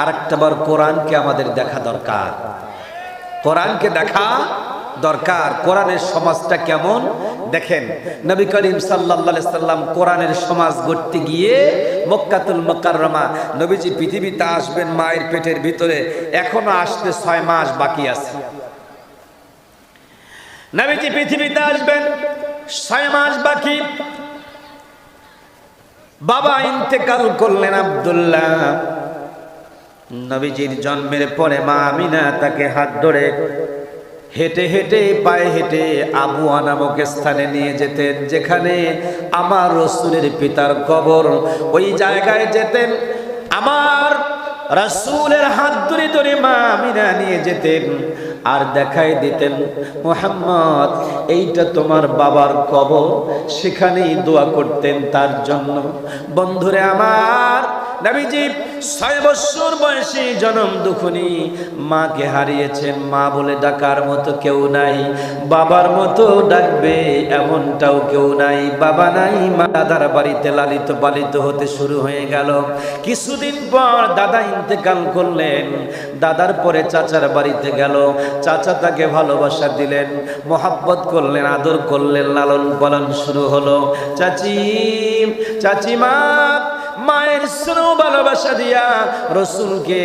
আরেকটা বার কোরআনকে আমাদের দেখা দরকার। কোরআনকে দেখা দরকার। কোরআনের সমাজটা কেমন দেখেন, নবী করিম সাল্লাল্লাহু আলাইহি সাল্লাম কোরআনের সমাজ গড়তে গিয়ে মক্কাতুল মুকাররমা, নবীজি পৃথিবীতে আসবেন মায়ের পেটের ভিতরে, এখনো আসতে 6 মাস বাকি আছে। নবীজি পৃথিবীতে আসবেন 6 মাস বাকি। বাবা ইন্তেকাল করলেন আব্দুল্লাহ। নবীজির জন্মের পরে মা আমিনা তাকে হাত ধরে হেঁটে হেঁটে পায়ে হেঁটে আবুয়া নামক স্থানে নিয়ে যেতেন, যেখানে আমার রাসূলের পিতার কবর। ওই জায়গায় যেতেন, আমার রাসূলের হাত ধরে ধরে মা আমিনা নিয়ে যেতেন আর দেখাই দিতেন, মুহাম্মদ এইটা তোমার বাবার কবর। সেখানেই দোয়া করতেন তার জন্য। বন্ধুরে আমার, নবীজি 6 বছর বয়সে জন্ম দুখুনি মাকে হারিয়েছেন। মা বলে ডাকার মতো কেউ নাই, বাবার মতো ডাকবে এমনটাও কেউ নাই। বাবা নাই, মা দাদার বাড়িতে লালিত পালিত হতে শুরু হয়ে গেল। কিছুদিন পর দাদা ইন্তেকাল করলেন। দাদার পরে চাচার বাড়িতে গেল। চাচা তাকে ভালোবাসা দিলেন, মোহাব্বত করলেন, আদর করলেন, লালন পালন শুরু হলো। চাচিমা মায়ের স্নেহ ভালোবাসা দিয়া রসুলকে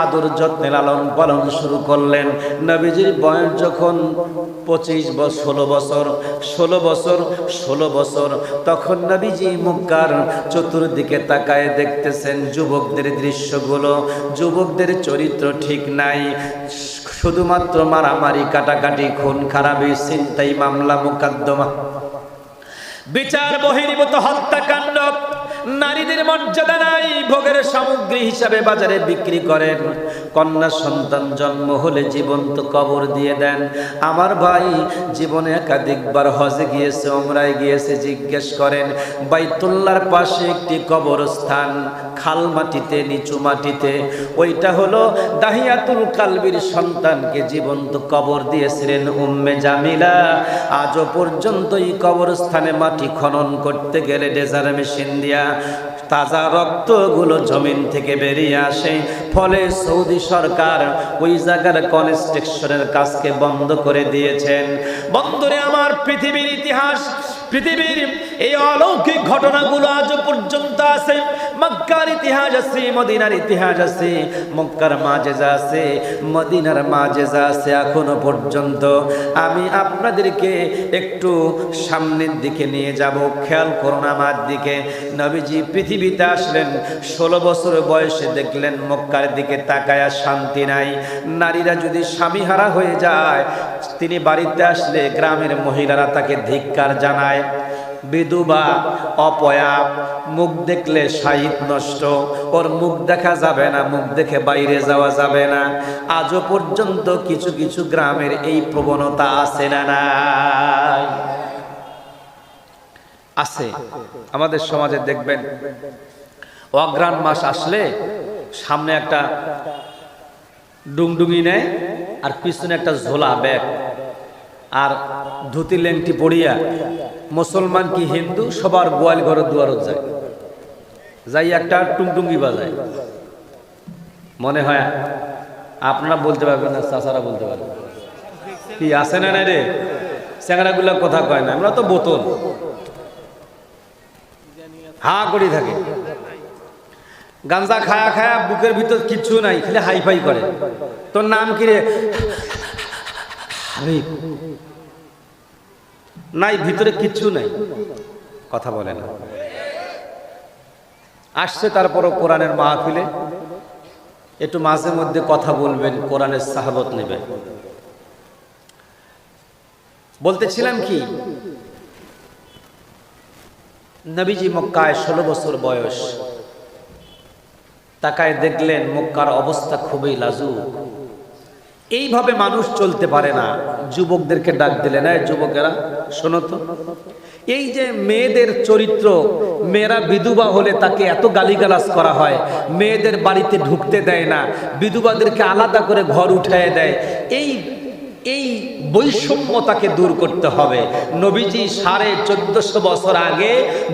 আদর যত্নে লালন পালন শুরু করলেন। নবীজির বয়স যখন 16 বছর, তখন নবীজি মক্কার চতুর্দিকে তাকায় দেখতেছেন যুবকদের দৃশ্যগুলো। যুবকদের চরিত্র ঠিক নাই, শুধুমাত্র মারামারি, কাটাকাটি, খুন খারাপি, ছিনতাই, মামলা মোকদ্দমা, বিচার বহির্ভূত হত্যাকাণ্ড। নারীদের মর্যাদা নাই, ভোগের সামগ্রী হিসাবে বাজারে বিক্রি করেন। কন্যা সন্তান জন্ম হলে জীবন্ত কবর দিয়ে দেন। আমার ভাই জীবনে একাধিকবার হজে গিয়েছে, ওমরায় গিয়েছে, জিজ্ঞেস করেন বাইতুল্লাহর পাশে একটি কবরস্থান, খাল মাটিতে, নিচু মাটিতে, ওইটা হলো দাহিয়াতুল কালবির সন্তানকে জীবন্ত কবর দিয়েছিলেন উম্মে জামিলা। আজও পর্যন্ত এই কবরস্থানে মাটি খনন করতে গেলে ডেজার মেশিন দিয়া তাজা রক্তগুলো জমিন থেকে বেরিয়ে আসে। ফলে সৌদি সরকার ওই জায়গার কনস্ট্রাকশনের কাজকে বন্ধ করে দিয়েছেন। বন্ধুরে আমার, পৃথিবীর ইতিহাস, পৃথিবীর এই অলৌকিক ঘটনাগুলো আজও পর্যন্ত আছে। মক্কার ইতিহাস আছে, মদিনার ইতিহাস আছে, মক্কার মাজেজা আছে, মদিনার মাজেজা আছে এখনো পর্যন্ত। আমি আপনাদেরকে একটু সামনের দিকে নিয়ে যাব, খেয়াল করুন আমার দিকে। নবীজি পৃথিবীতে আসলেন 16 বছর বয়সে, দেখলেন মক্কার দিকে তাকায়া শান্তি নাই। নারীরা যদি স্বামীহারা হয়ে যায়, তিনি বাড়িতে আসলে গ্রামের মহিলারা তাকে ধিক্কার জানায়। বিধবা, অপয়া, মুখ দেখলে সাহিত নষ্ট, ওর মুখ দেখা যাবে না, মুখ দেখে বাইরে যাওয়া যাবে না। আজও পর্যন্ত কিছু কিছু গ্রামের এই প্রবণতা আছে না নাই? আছে। আমাদের সমাজে দেখবেন অগ্রহায়ণ মাস আসলে সামনে একটা ডুংডুঙি নেয় আর পিছনে একটা ঝোলা ব্যাগ আর ধুতি লেংটি পড়িয়া, মুসলমান কি হিন্দু, সবার গোয়াল ঘরে দুয়ারত যায়, যাই একটা টুংটুঙ্গি বাজায়। মনে হয় আপনারা বলতে পারবেন না, চাচারা বলতে পারবেন। কি আছে না রে, চ্যাংড়াগুলা কথা কয় না, আমরা তো বোতল হা করে থাকে। গাঞ্জা খায়া খায়া বুকের ভিতর কিচ্ছু নাই, খালি হাইফাই করে। তোর নাম কি রে? নাই, ভিতরে কিচ্ছু নাই, কথা বলে না। আসছে তারপরও কোরআনের মাহফিলে একটু মাঝে মধ্যে কথা বলবেন, কোরআনের সাহাবত নেবেন। বলতেছিলাম কি, নবীজি মক্কায় 16 বছর বয়স, তাকায় দেখলেন মক্কার অবস্থা খুবই লাজুক। এইভাবে মানুষ চলতে পারে না। যুবকদেরকে ডাক দিলেন, এই যুবকেরা শোনো তো, এই যে মেয়েদের চরিত্র, মেয়েরা বিধবা হলে তাকে এত গালিগালাজ করা হয়, মেয়েদের বাড়িতে ঢুকতে দেয় না, বিধবাদেরকে আলাদা করে ঘর উঠায় দেয়, এই এই বৈষম্যতাকে দূর করতে হবে। নবীজি 1450 বছর আগে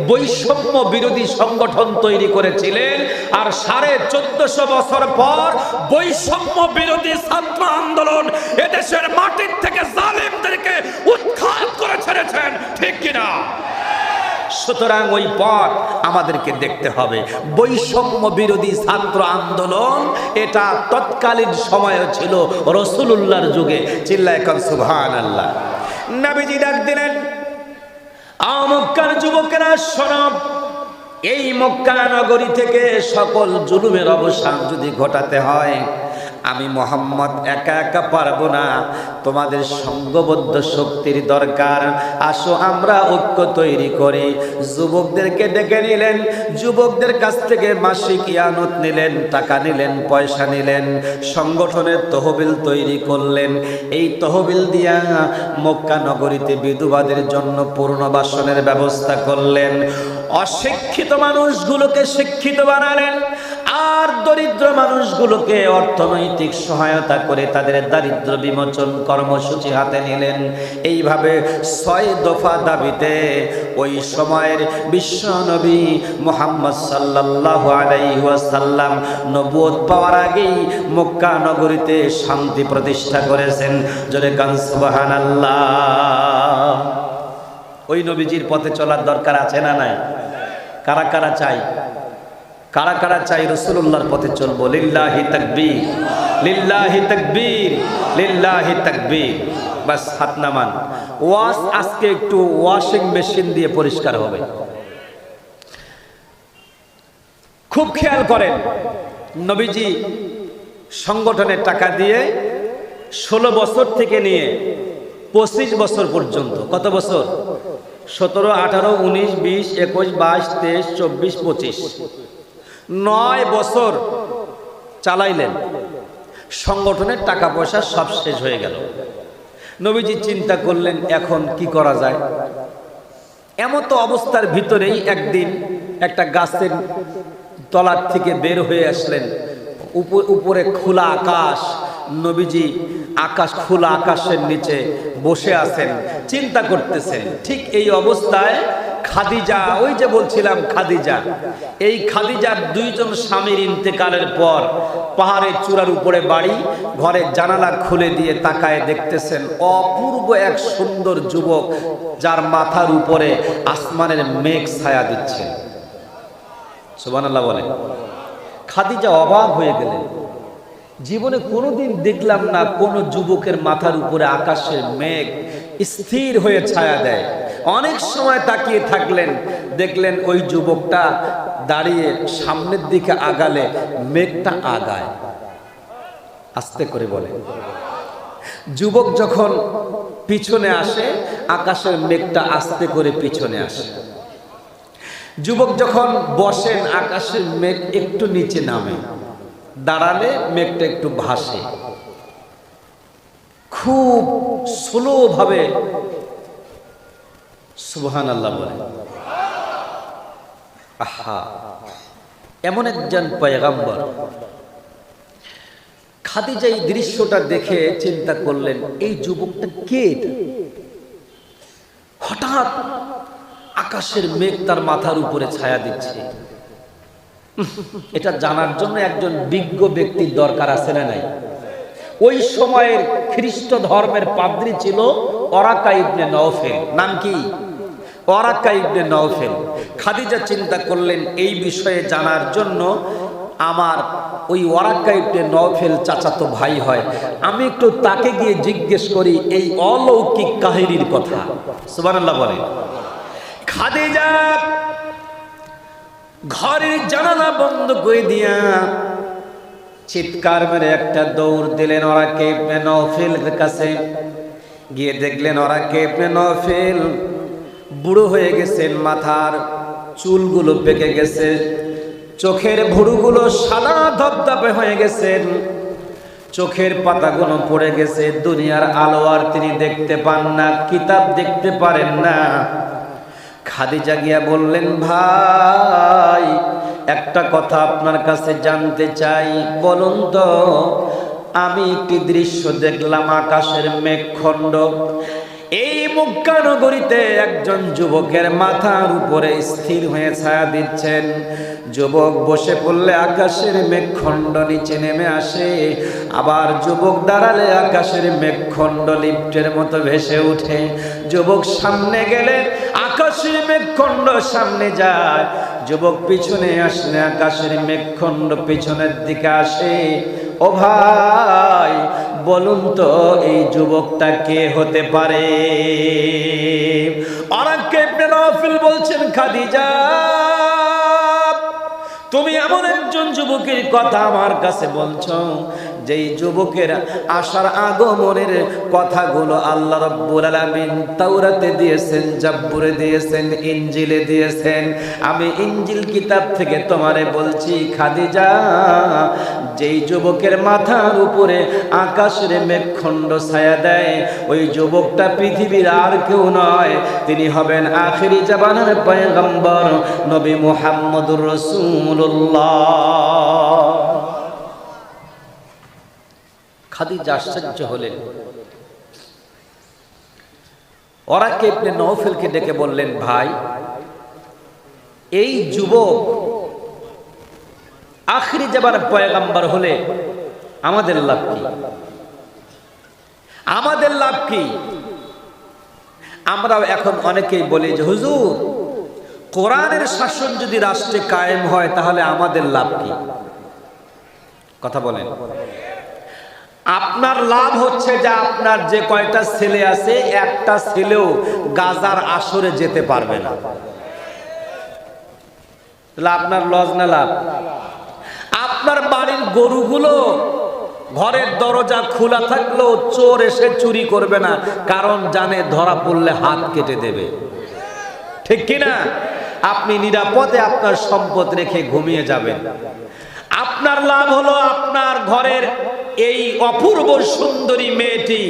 বৈষম্য বিরোধী সংগঠন তৈরি করেছিলেন, আর 1450 বছর পর বৈষম্য বিরোধী ছাত্র আন্দোলন এদেশের মাটির থেকে জালেমদেরকে উৎখাত করে ছেড়েছেন, ঠিক কিনা? সুতরাং ওই পথ আমাদেরকে দেখতে হবে। বৈষম্য বিরোধী ছাত্র আন্দোলন এটা তৎকালীন সময় ছিল রাসূলুল্লাহর যুগে। চিল্লায়ে কোন সুবহানাল্লাহ। নবীজি ডাক দিলেন, মক্কার যুবকেরা শোনো, এই মক্কা নগরী থেকে সকল জুলুমের অবসান যদি ঘটাতে হয়, আমি মুহাম্মদ একা একা পারবো না, তোমাদের সংঘবদ্ধ শক্তির দরকার। আসো আমরা ঐক্য তৈরি করি। যুবকদেরকে ডেকে নিলেন, যুবকদের কাছ থেকে মাসিক ইয়ানত নিলেন, টাকা নিলেন, পয়সা নিলেন, সংগঠনের তহবিল তৈরি করলেন। এই তহবিল দিয়া মক্কা নগরীতে বিধবাদের জন্য পুনর্বাসনের ব্যবস্থা করলেন। অশিক্ষিত মানুষগুলোকে শিক্ষিত বানালেন, আর দরিদ্র মানুষগুলোকে অর্থনৈতিক সহায়তা করে তাদের দারিদ্র বিমোচন কর্মসূচি হাতে নিলেন। এইভাবে 6 দফা দাবিতে ওই সময়ের বিশ্ব নবী মুহাম্মদ সাল্লাল্লাহু আলাইহি ওয়াসাল্লাম নবুয়ত পাওয়ার আগেই মক্কা নগরীতে শান্তি প্রতিষ্ঠা করেছেন। জোরে কান সুবহানাল্লাহ। ওই নবীজির পথে চলার দরকার আছে না নাই? কারা কারা চাই? কারা কারা চাই রাসূলুল্লাহর পথে চলবো? লিল্লাহি তাকবীর, লিল্লাহি তাকবীর, লিল্লাহি তাকবীর। বাস হাত নামান। ওয়াশ আজকে একটু ওয়াশিং মেশিন দিয়ে পরিষ্কার হবে। খুব খেয়াল করেন, নবীজি সংগঠনের টাকা দিয়ে 16 বছর থেকে নিয়ে 25 বছর পর্যন্ত, কত বছর? 17, 18, 19, 20, 21, 22, 23, 24, 25, 9 বছর চালাইলেন। সংগঠনের টাকা পয়সা সব শেষ হয়ে গেল। নবীজি চিন্তা করলেন এখন কি করা যায়। এমতো অবস্থার ভিতরেই একদিন একটা গাছের তলার থেকে বের হয়ে আসলেন। উপরে খোলা আকাশ, নবীজি খোলা আকাশের নিচে বসে আছেন, চিন্তা করতেছেন। ঠিক এই অবস্থায় খাদিজা, ওই যে বলছিলাম খাদিজা, এই খাদিজার 2 জন স্বামীর ইন্তেকালের পর পাহাড়ের চূড়ার উপরে বাড়ি, ঘরের জানালা খুলে দিয়ে তাকায় দেখতেছেন অপূর্ব এক সুন্দর যুবক, যার মাথার উপরে আসমানের মেঘ ছায়া দিচ্ছে। সুবহানাল্লাহ বলে। খাদিজা অবাক হয়ে গেলেন, জীবনে কোনোদিন দেখলাম না কোন যুবকের মাথার উপরে আকাশের মেঘ স্থির হয়ে ছায়া দেয়। অনেক সময় তাকিয়ে থাকলেন, দেখলেন ওই যুবকটা দাঁড়িয়ে সামনের দিকে আগালে মেঘটা আগায়। আস্তে করে বলে, যুবক যখন পিছনে আসে আকাশের মেঘটা আস্তে করে পিছনে আসে। যুবক যখন বসেন আকাশের মেঘ একটু নিচে নামে, দাঁড়ালে মেঘটা একটু ভাসে। খুব স্লো ভাবে সুবহানাল্লাহ বলে। আহা, এমন একজন পয়গম্বর। খাদিজা এই দৃশ্যটা দেখে চিন্তা করলেন এই যুবকটা কে? হঠাৎ আকাশের মেঘ তার মাথার উপরে ছায়া দিচ্ছে। এটা জানার জন্য একজন বিজ্ঞ ব্যক্তির দরকার আছে না নাই? ওই সময়ের খ্রিস্ট ধর্মের পাদ্রী ছিল ওরাকা ইবনে নওফেল। নাম কি? ওরাকা ইবনে নওফেল। খাদিজা চিন্তা করলেন এই বিষয়ে জানার জন্য আমার ওই ওরাকা ইবনে নওফেল চাচাতো ভাই হয়, আমি একটু তাকে গিয়ে জিজ্ঞেস করি এই অলৌকিক কাহিনীর কথা। সুবহানাল্লাহ বলে। খাদিজা ঘরের জানালা বন্ধ করে দিয়া চিৎকার মেরে একটা দৌড় দিলেন ওরাকা ইবনে নওফেলের কাছে। গিয়ে দেখলেন ওরাকা ইবনে নওফেল বুড়ো হয়ে গেছেন, মাথার চুলগুলো পেকে গেছে, চোখের ভুরুগুলো সাদা ধবধবে হয়ে গেছেন, চোখের পাতাগুলো পড়ে গেছে, দুনিয়ার আলো আর তিনি দেখতে পান না, কিতাব দেখতে পারেন না। খাদিজা গিয়া বললেন, ভাই একটা কথা আপনার কাছে জানতে চাই, বলুন তো আমি একটি দৃশ্য দেখলাম, আকাশের মেঘখণ্ড। এই মক্কা নগরীতে একজন যুবকের মাথার উপরে স্থির হয়ে ছায়া দিচ্ছেন। যুবক বসে পড়লে আকাশের মেঘখণ্ড নিচে নেমে আসে, আবার যুবক দাঁড়ালে আকাশের মেঘখণ্ড লিফটের মতো ভেসে ওঠে। যুবক সামনে গেলে আকাশের মেঘখণ্ড সামনে যায়, যুবক পিছনে আসলে আকাশের মেঘখণ্ড পিছনের দিকে আসে। ও ভাই, বলুন তো এই যুবকটা কে হতে পারে? ওরাকে ইবনে নাফিল বলছেন, খাদিজা, তুমি এমন একজন যুবকের কথা আমার কাছে বলছো, যেই যুবকের আসার আগমনের কথাগুলো আল্লাহ রাব্বুল আলামিন তাওরাতে দিয়েছেন, জাব্বুরে দিয়েছেন, ইনজিলে দিয়েছেন। আমি ইনজিল কিতাব থেকে তোমারে বলছি খাদিজা, যেই যুবকের মাথার উপরে আকাশের মেঘখণ্ড ছায়া দেয়, ওই যুবকটা পৃথিবীর আর কেউ নয়, তিনি হবেন আখিরি জামানার পয়গম্বর নবী মুহাম্মদুর রাসূলুল্লাহ। খাদিজা আশ্চর্য হলেন। ওরাকে ইবনে নওফেলকে ডেকে বললেন, ভাই, এই যুবক আখিরি জামানার পয়গম্বর হলে আমাদের লাভ কি? আমাদের লাভ কি? আমরাও এখন অনেকেই বলি যে হুজুর, কোরআনের শাসন যদি রাষ্ট্রে কায়েম হয় তাহলে আমাদের লাভ কি? কথা বলেন। আপনার লাভ হচ্ছে যে আপনার যে কয়টা ছেলে আছে, একটা ছেলেও গাজার আসরে যেতে পারবে না। তাহলে আপনার লজ না লাভ? আপনার বাড়ির গরুগুলো ঘরের দরজা খোলা থাকলেও চোর এসে চুরি করবে না, কারণ জানে ধরা পড়লে হাত কেটে দেবে। ঠিক কিনা? আপনি নিরাপদে আপনার সম্পদ রেখে ঘুমিয়ে যাবেন। আপনার লাভ হলো আপনার ঘরের এই অপূর্ব সুন্দরী মেয়েটি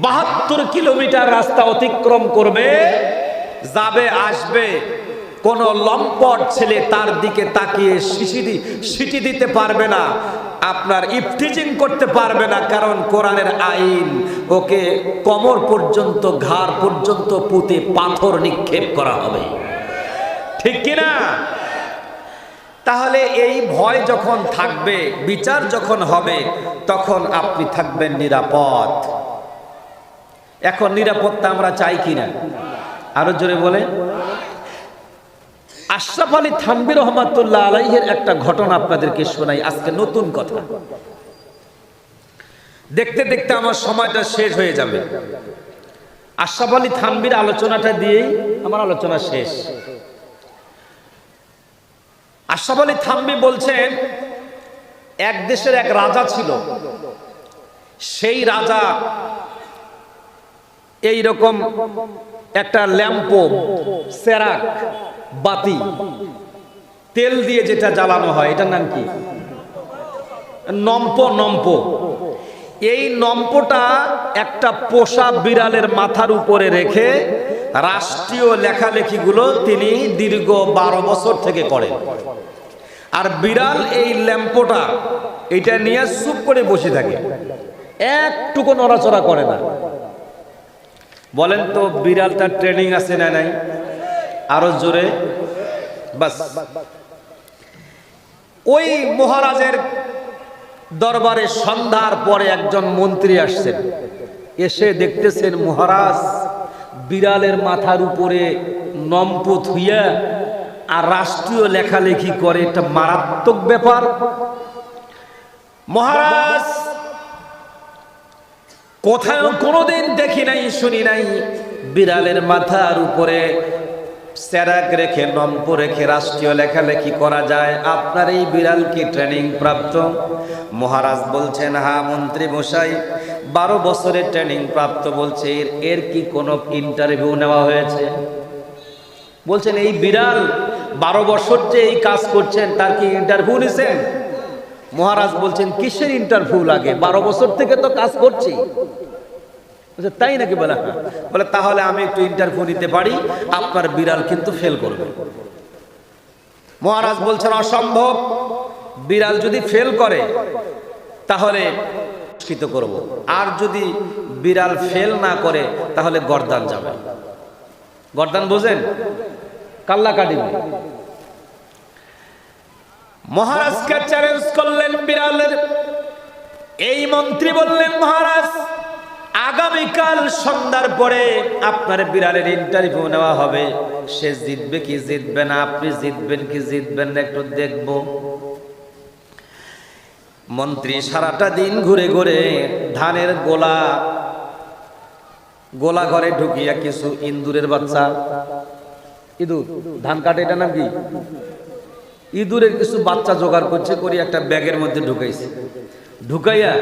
72 কিলোমিটার রাস্তা অতিক্রম করবে, যাবে আসবে, কোন লম্পট ছেলে তার দিকে তাকিয়ে সিটি দিতে পারবে না, আপনার ইফটিজিং করতে পারবে না, কারণ কোরআনের আইন ওকে কোমর পর্যন্ত, ঘাড় পর্যন্ত পুঁতে পাথর নিক্ষেপ করা হবে। ঠিক কিনা? তাহলে এই ভয় যখন থাকবে, বিচার যখন হবে, তখন আপনি থাকবেন নিরাপদ। এখন নিরাপত্তা আমরা চাই কিনা? আরো জোরে বলে। আশরাফ আলী থানভী রহমাতুল্লাহ আলাইহির একটা ঘটনা আপনাদেরকে শোনাই, আজকে নতুন কথা। দেখতে দেখতে আমার সময়টা শেষ হয়ে যাবে। আশরাফ আলী থানভীর আলোচনাটা দিয়েই আমার আলোচনা শেষ। আশরাফ আলী থানভী বলছেন, এক দেশের এক রাজা ছিল। সেই রাজা এই রকম একটা ল্যাম্পো, সেরাক, বাতি, তেল দিয়ে যেটা জ্বালানো হয়, এটার নাম কি? নম্প। এই নম্পটা একটা পোষা বিড়ালের মাথার উপরে রেখে রাষ্ট্রীয় লেখালেখিগুলো তিনি দীর্ঘ 12 বছর থেকে করেন। আর বিড়াল এই ল্যাম্পটা এটা নিয়ে চুপ করে বসে থাকে, একটুকু নড়াচড়া করে না। বলেন তো বিড়ালটার ট্রেনিং আছে না নাই? আরো জোরে। বাস। ওই মহারাজের দরবারে সন্ধ্যার পরে একজন মন্ত্রী আসছেন, এসে দেখতেছেন মহারাজ বিড়ালের মাথার উপরে নম্প থুইয়া আর রাষ্ট্রীয় লেখালেখি করে, এটা মারাত্মক ব্যাপার। মহারাজ কোথায় কোনোদিন দেখি নাই, শুনি নাই বিড়ালের মাথার উপরে সেরাক রেখে, নম্প রেখে রাষ্ট্রীয় লেখালেখি করা যায়। আপনার এই বিড়াল কি ট্রেনিং প্রাপ্ত? মহারাজ বলছেন, হ্যাঁ মন্ত্রী মশাই, 12 বছরের ট্রেনিং প্রাপ্ত। বলছে, এর কি কোনো ইন্টারভিউ নেওয়া হয়েছে? বলছেন, এই বিড়াল 12 বছর যে এই কাজ করছেন, তার কি ইন্টারভিউ নিছেন? মহারাজ বলছেন, কিসের ইন্টারভিউ লাগে? 12 বছর থেকে তো কাজ করছি। তাই নাকি? বলে হ্যাঁ। বলে তাহলে আমি একটু ইন্টারভিউ নিতে পারি, আপনার বিড়াল কিন্তু ফেল করবে। মহারাজ বলছেন, অসম্ভব। বিড়াল যদি ফেল করে তাহলে পুরস্কৃত করব। আর যদি বিড়াল ফেল না করে তাহলে গর্দান যাবে। গর্দান বোঝেন? কাল্লা কাটিবে। মহারাজকে চ্যালেঞ্জ করলেন বিড়ালের। এই মন্ত্রী বললেন, মহারাজ আগামীকাল সন্ধ্যার পরে আপনার বিড়ালের ইন্টারভিউ নেওয়া হবে। সে জিতবে কি জিতবে না, আপনি জিতবেন কি জিতবেন না একটু দেখব। মন্ত্রী সারাটা দিন ঘুরে ঘুরে ধানের গোলা ঘরে ঢুকিয়া কিছু ইঁদুরের বাচ্চা, ইঁদুর ধান কাটে, এটা নাম কি, ইঁদুরের কিছু বাচ্চা জোগাড় করছে, করে একটা ব্যাগের মধ্যে ঢুকাইছে। ঢুকাইয়া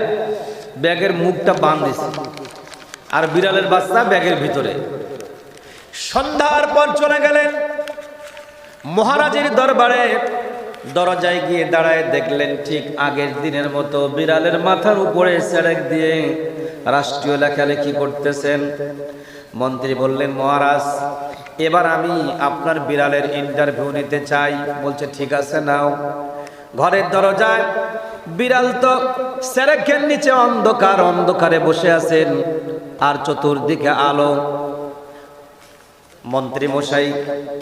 ব্যাগের মুখটা বাঁধিয়েছে, আর বিড়ালের বাচ্চা ব্যাগের ভিতরে। সন্ধ্যার পর চলে গেলেন মহারাজের দরবারে। দরজায় গিয়ে দাঁড়ায় দেখলেন ঠিক আগের দিনের মতো বিড়ালের মাথার উপরে সেরেক দিয়ে রাষ্ট্রীয় লেখালেখি করতেছেন। মন্ত্রী বললেন, মহারাজ এবার আমি আপনার বিড়ালের ইন্টারভিউ নিতে চাই। বলছে, ঠিক আছে নাও। ঘরের দরজায় বিড়াল তো সেরেকের নিচে অন্ধকারে বসে আছেন, আর চতুর্দিকে আলো। মন্ত্রী মশাই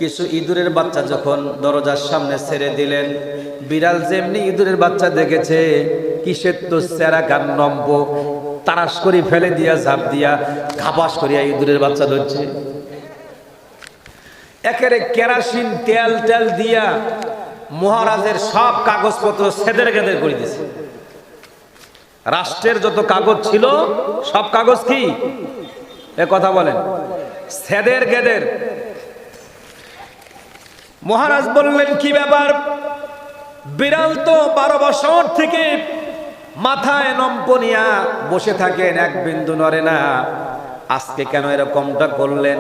কিছু ইঁদুরের বাচ্চা যখন দরজার সামনে ছেড়ে দিলেন, বিড়াল যেমনি ইঁদুরের বাচ্চা দেখেছে, কিসের তো সেরাকার নম্ব তারাস করে ফেলে দিয়া ঝাঁপ দিয়া ঘাপাস করিয়া ইঁদুরের বাচ্চা ধরছে। একেবারে কেরাসিন তেল দিয়া মহারাজের সব কাগজপত্র সেদের গেদের করে দিয়েছে। রাষ্ট্রের যত কাগজ ছিল সব কাগজ কি এ কথা বলেন, সেদের গেদের। মহারাজ বললেন, কি ব্যাপার? বিড়াল তো 12 বছর থেকে মাথায় নম্পনিয়া বসে থাকেন, এক বিন্দু নড়ে না, আজকে কেন এরকমটা করলেন?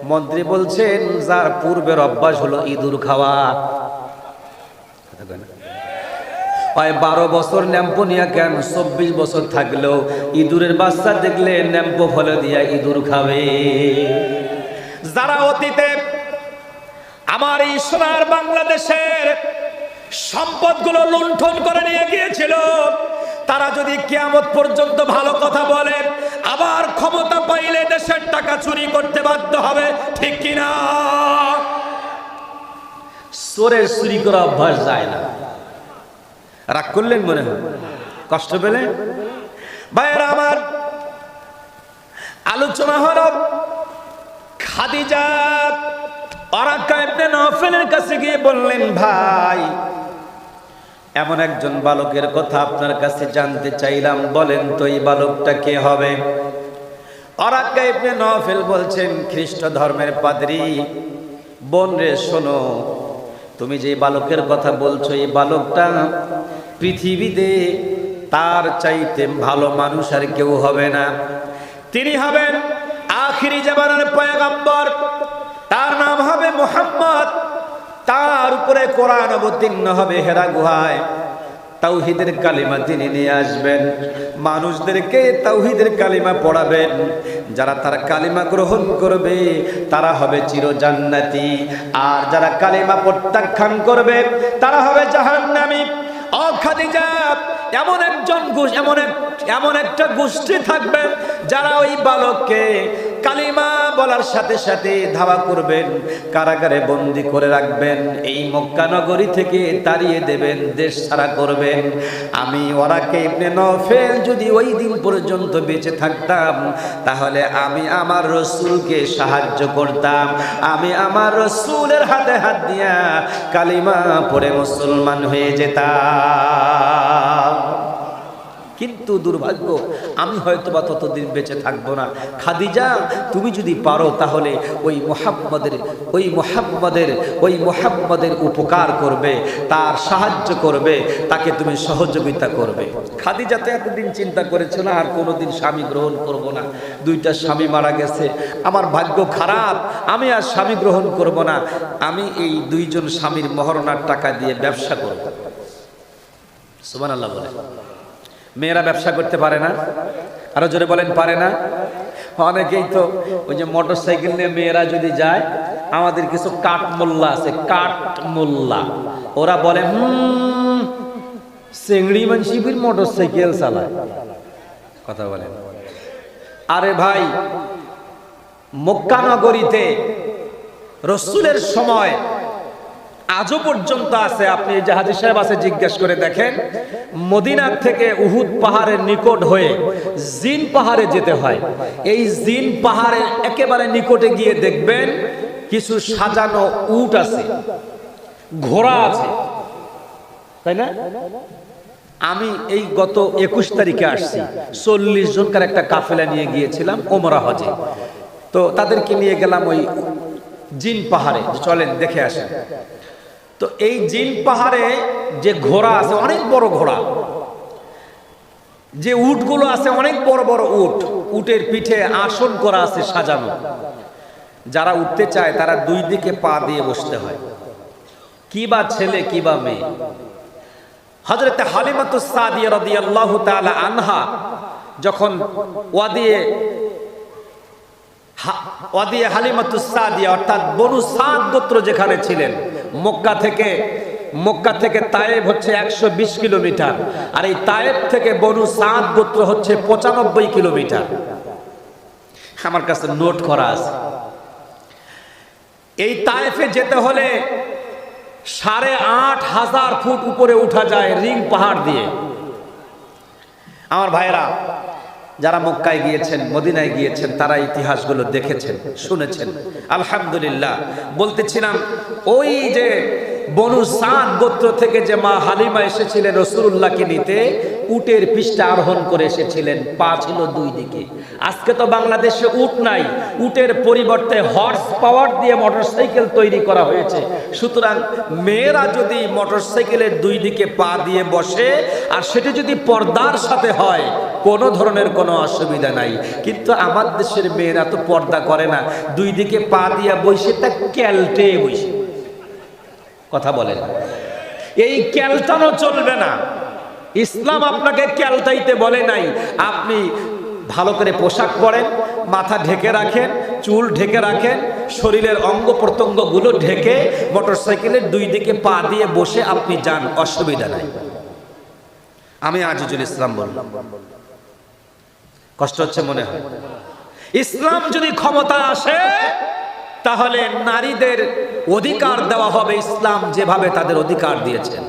মন্ত্রী বলছেন, যার পূর্বের অভ্যাস হলো ইঁদুর খাওয়া, 12 বছর ন্যাম্পনিয়া কেন 24 বছর থাকলেও ইঁদুরের বাচ্চা দেখলে ন্যাম্পো ফলে দিয়া ইঁদুর খাবে। যারা অতীতে আমার এই সোনার বাংলাদেশের সম্পদগুলো লুণ্ঠন করে নিয়ে গিয়েছিল, তারা যদি কিয়ামত পর্যন্ত ভালো কথা বলে, আবার ক্ষমতা পাইলে দেশের টাকা চুরি করতে বাধ্য হবে, ঠিক কিনা? চোরের চুরি করা অভ্যাস যায় না। রাগ করলেন মনে হয়, কষ্ট পেলে? ভাইয়েরা আমার, আলোচনা হলো খাদিজা ওরাকা ইবনে নওফেলের কাছে গিয়ে বললেন, ভাই এমন একজন বালকের কথা আপনার কাছে জানতে চাইলাম, বলেন তো এই বালকটা কে হবে? ওরাকা ইবনে নওফেল বলছেন, খ্রিস্ট ধর্মের পাদ্রী। বোন রে শোনো, তুমি যে বালকের কথা বলছো, এই বালকটা পৃথিবীতে তার চাইতে ভালো মানুষ আর কেউ হবে না। তিনি হবেন আখিরি জামানার পয়গম্বর, তার নাম হবে মুহাম্মদ। তার উপরে কোরআন অবতীর্ণ হবে হেরা গুহায়। তাওহীদের কালিমা তিনি নিয়ে আসবেন, মানুষদেরকে তাওহীদের কালিমা পড়াবেন। যারা তার কালিমা গ্রহণ করবে তারা হবে চিরজান্নাতি, আর যারা কালিমা প্রত্যাখ্যান করবে তারা হবে জাহান্নামী। ও খাদিজা, এমন একটা গোষ্ঠী থাকবে যারা ওই বালককে কালিমা বলার সাথে সাথে ধাওয়া করবেন, কারাগারে বন্দী করে রাখবেন, এই মক্কা নগরী থেকে তাড়িয়ে দেবেন, দেশ ছাড়া করবেন। আমি ওরাকা ইবনে নওফেল যদি ওই দিন পর্যন্ত বেঁচে থাকতাম, তাহলে আমি আমার রসুলকে সাহায্য করতাম, আমি আমার রসুলের হাতে হাত দিয়া কালিমা পড়ে মুসলমান হয়ে যেতাম। কিন্তু দুর্ভাগ্য, আমি হয়তোবা ততদিন বেঁচে থাকবো না। খাদিজা, তুমি যদি পারো তাহলে ওই মুহাম্মদের উপকার করবে, তার সাহায্য করবে, তাকে তুমি সহযোগিতা করবে। খাদিজা তো এতদিন চিন্তা করেছিল আর কোনোদিন স্বামী গ্রহণ করব না, 2টা স্বামী মারা গেছে, আমার ভাগ্য খারাপ, আমি আর স্বামী গ্রহণ করব না, আমি এই 2 জন স্বামীর মহরণার টাকা দিয়ে ব্যবসা করব। সুবহানাল্লাহ বলে। মেয়েরা ব্যবসা করতে পারে না? আরো জোরে বলেন, পারে না? অনেকেই তো ওই যে মোটর সাইকেল নিয়ে মেয়েরা যদি যায়, আমাদের কিছু কাঠ মোল্লা আছে, কাঠ মোল্লা, ওরা বলে চিংড়ি মানসিবির মোটর সাইকেল চালায়। কথা বলেন। আরে ভাই, মক্কা নগরীতে রাসূলের সময় আজও পর্যন্ত আছে। আপনি যে হাজী সাহেব আছে জিজ্ঞেস করে দেখেন, মদিনার থেকে উহুদ পাহাড়ের নিকট হয়ে জিন পাহাড়ে যেতে হয়। এই জিন পাহাড়ে একেবারে নিকটে গিয়ে দেখবেন কিছু সাজানো উট আছে, ঘোড়া আছে, তাই না? আমি এই গত 21 তারিখে আসছি, 40 জনকার একটা কাফেলা নিয়ে গিয়েছিলাম ওমরা হজে। তো তাদেরকে নিয়ে গেলাম ওই জিন পাহাড়ে, চলেন দেখে আসেন। তো এই জিন পাহাড়ে যে ঘোড়া আছে, অনেক বড় ঘোড়া, যে উটগুলো আছে অনেক বড় বড় উট, উটের পিঠে আসন করা আছে সাজানো। যারা উঠতে চায় তারা দুই দিকে পা দিয়ে বসতে হয়। কি বা ছেলে কি বা মেয়ে। হযরত হালিমাতুস সাদিয়া রাদিয়াল্লাহু তাআলা আনহা যখন ওয়াদি হালিমাতুস সাদিয়া অর্থাৎ বনু সাদ গোত্র যেখানে ছিলেন, মক্কা থেকে তায়েব হচ্ছে 120 কিলোমিটার, আর এই তায়েব থেকে বনু সাদ গোত্র হচ্ছে 95 কিলোমিটার। আমার কাছে নোট করা আছে। এই তায়েফে যেতে হলে 8500 ফুট উপরে উঠা যায় রিং পাহাড় দিয়ে। আমার ভাইরা যারা মক্কায় গিয়েছেন, মদিনায় গিয়েছেন, তারা ইতিহাসগুলো দেখেছেন, শুনেছেন। আলহামদুলিল্লাহ। বলতেছিলাম ওই যে বনু সাদ গোত্র থেকে যে মা হালিমা এসেছিলেন রাসূলুল্লাহকে নিতে, উটের পৃষ্ঠে আরোহণ করে এসেছিলেন, পা ছিল দুই দিকে। আজকে তো বাংলাদেশে উট নাই, উটের পরিবর্তে হর্স পাওয়ার দিয়ে মোটরসাইকেল তৈরি করা হয়েছে। সুতরাং মেয়েরা যদি মোটরসাইকেলের দুই দিকে পা দিয়ে বসে, আর সেটা যদি পর্দার সাথে হয়, কোনো ধরনের কোনো অসুবিধা নাই। কিন্তু আমার দেশের মেয়েরা তো পর্দা করে না, দুই দিকে পা দিয়ে বসে তা ক্যালটে বসে। কথা বলেন, এই ক্যালটানো চলবে না। ইসলাম আপনাকে ক্যালটাইতে বলে নাই। আপনি ভালো করে পোশাক পরেন, মাথা ঢেকে রাখেন, চুল ঢেকে রাখেন, শরীরের অঙ্গ প্রত্যঙ্গ গুলো ঢেকে মোটরসাইকেলের দুই দিকে পা দিয়ে বসে আপনি যান, অসুবিধা নাই। আমি আজিজুল ইসলাম বললাম, কষ্ট হচ্ছে মনে হয়। ইসলাম যদি ক্ষমতা আসে তাহলে নারীদের অধিকার দেওয়া হবে ইসলাম যেভাবে তাদের অধিকার দিয়েছেন।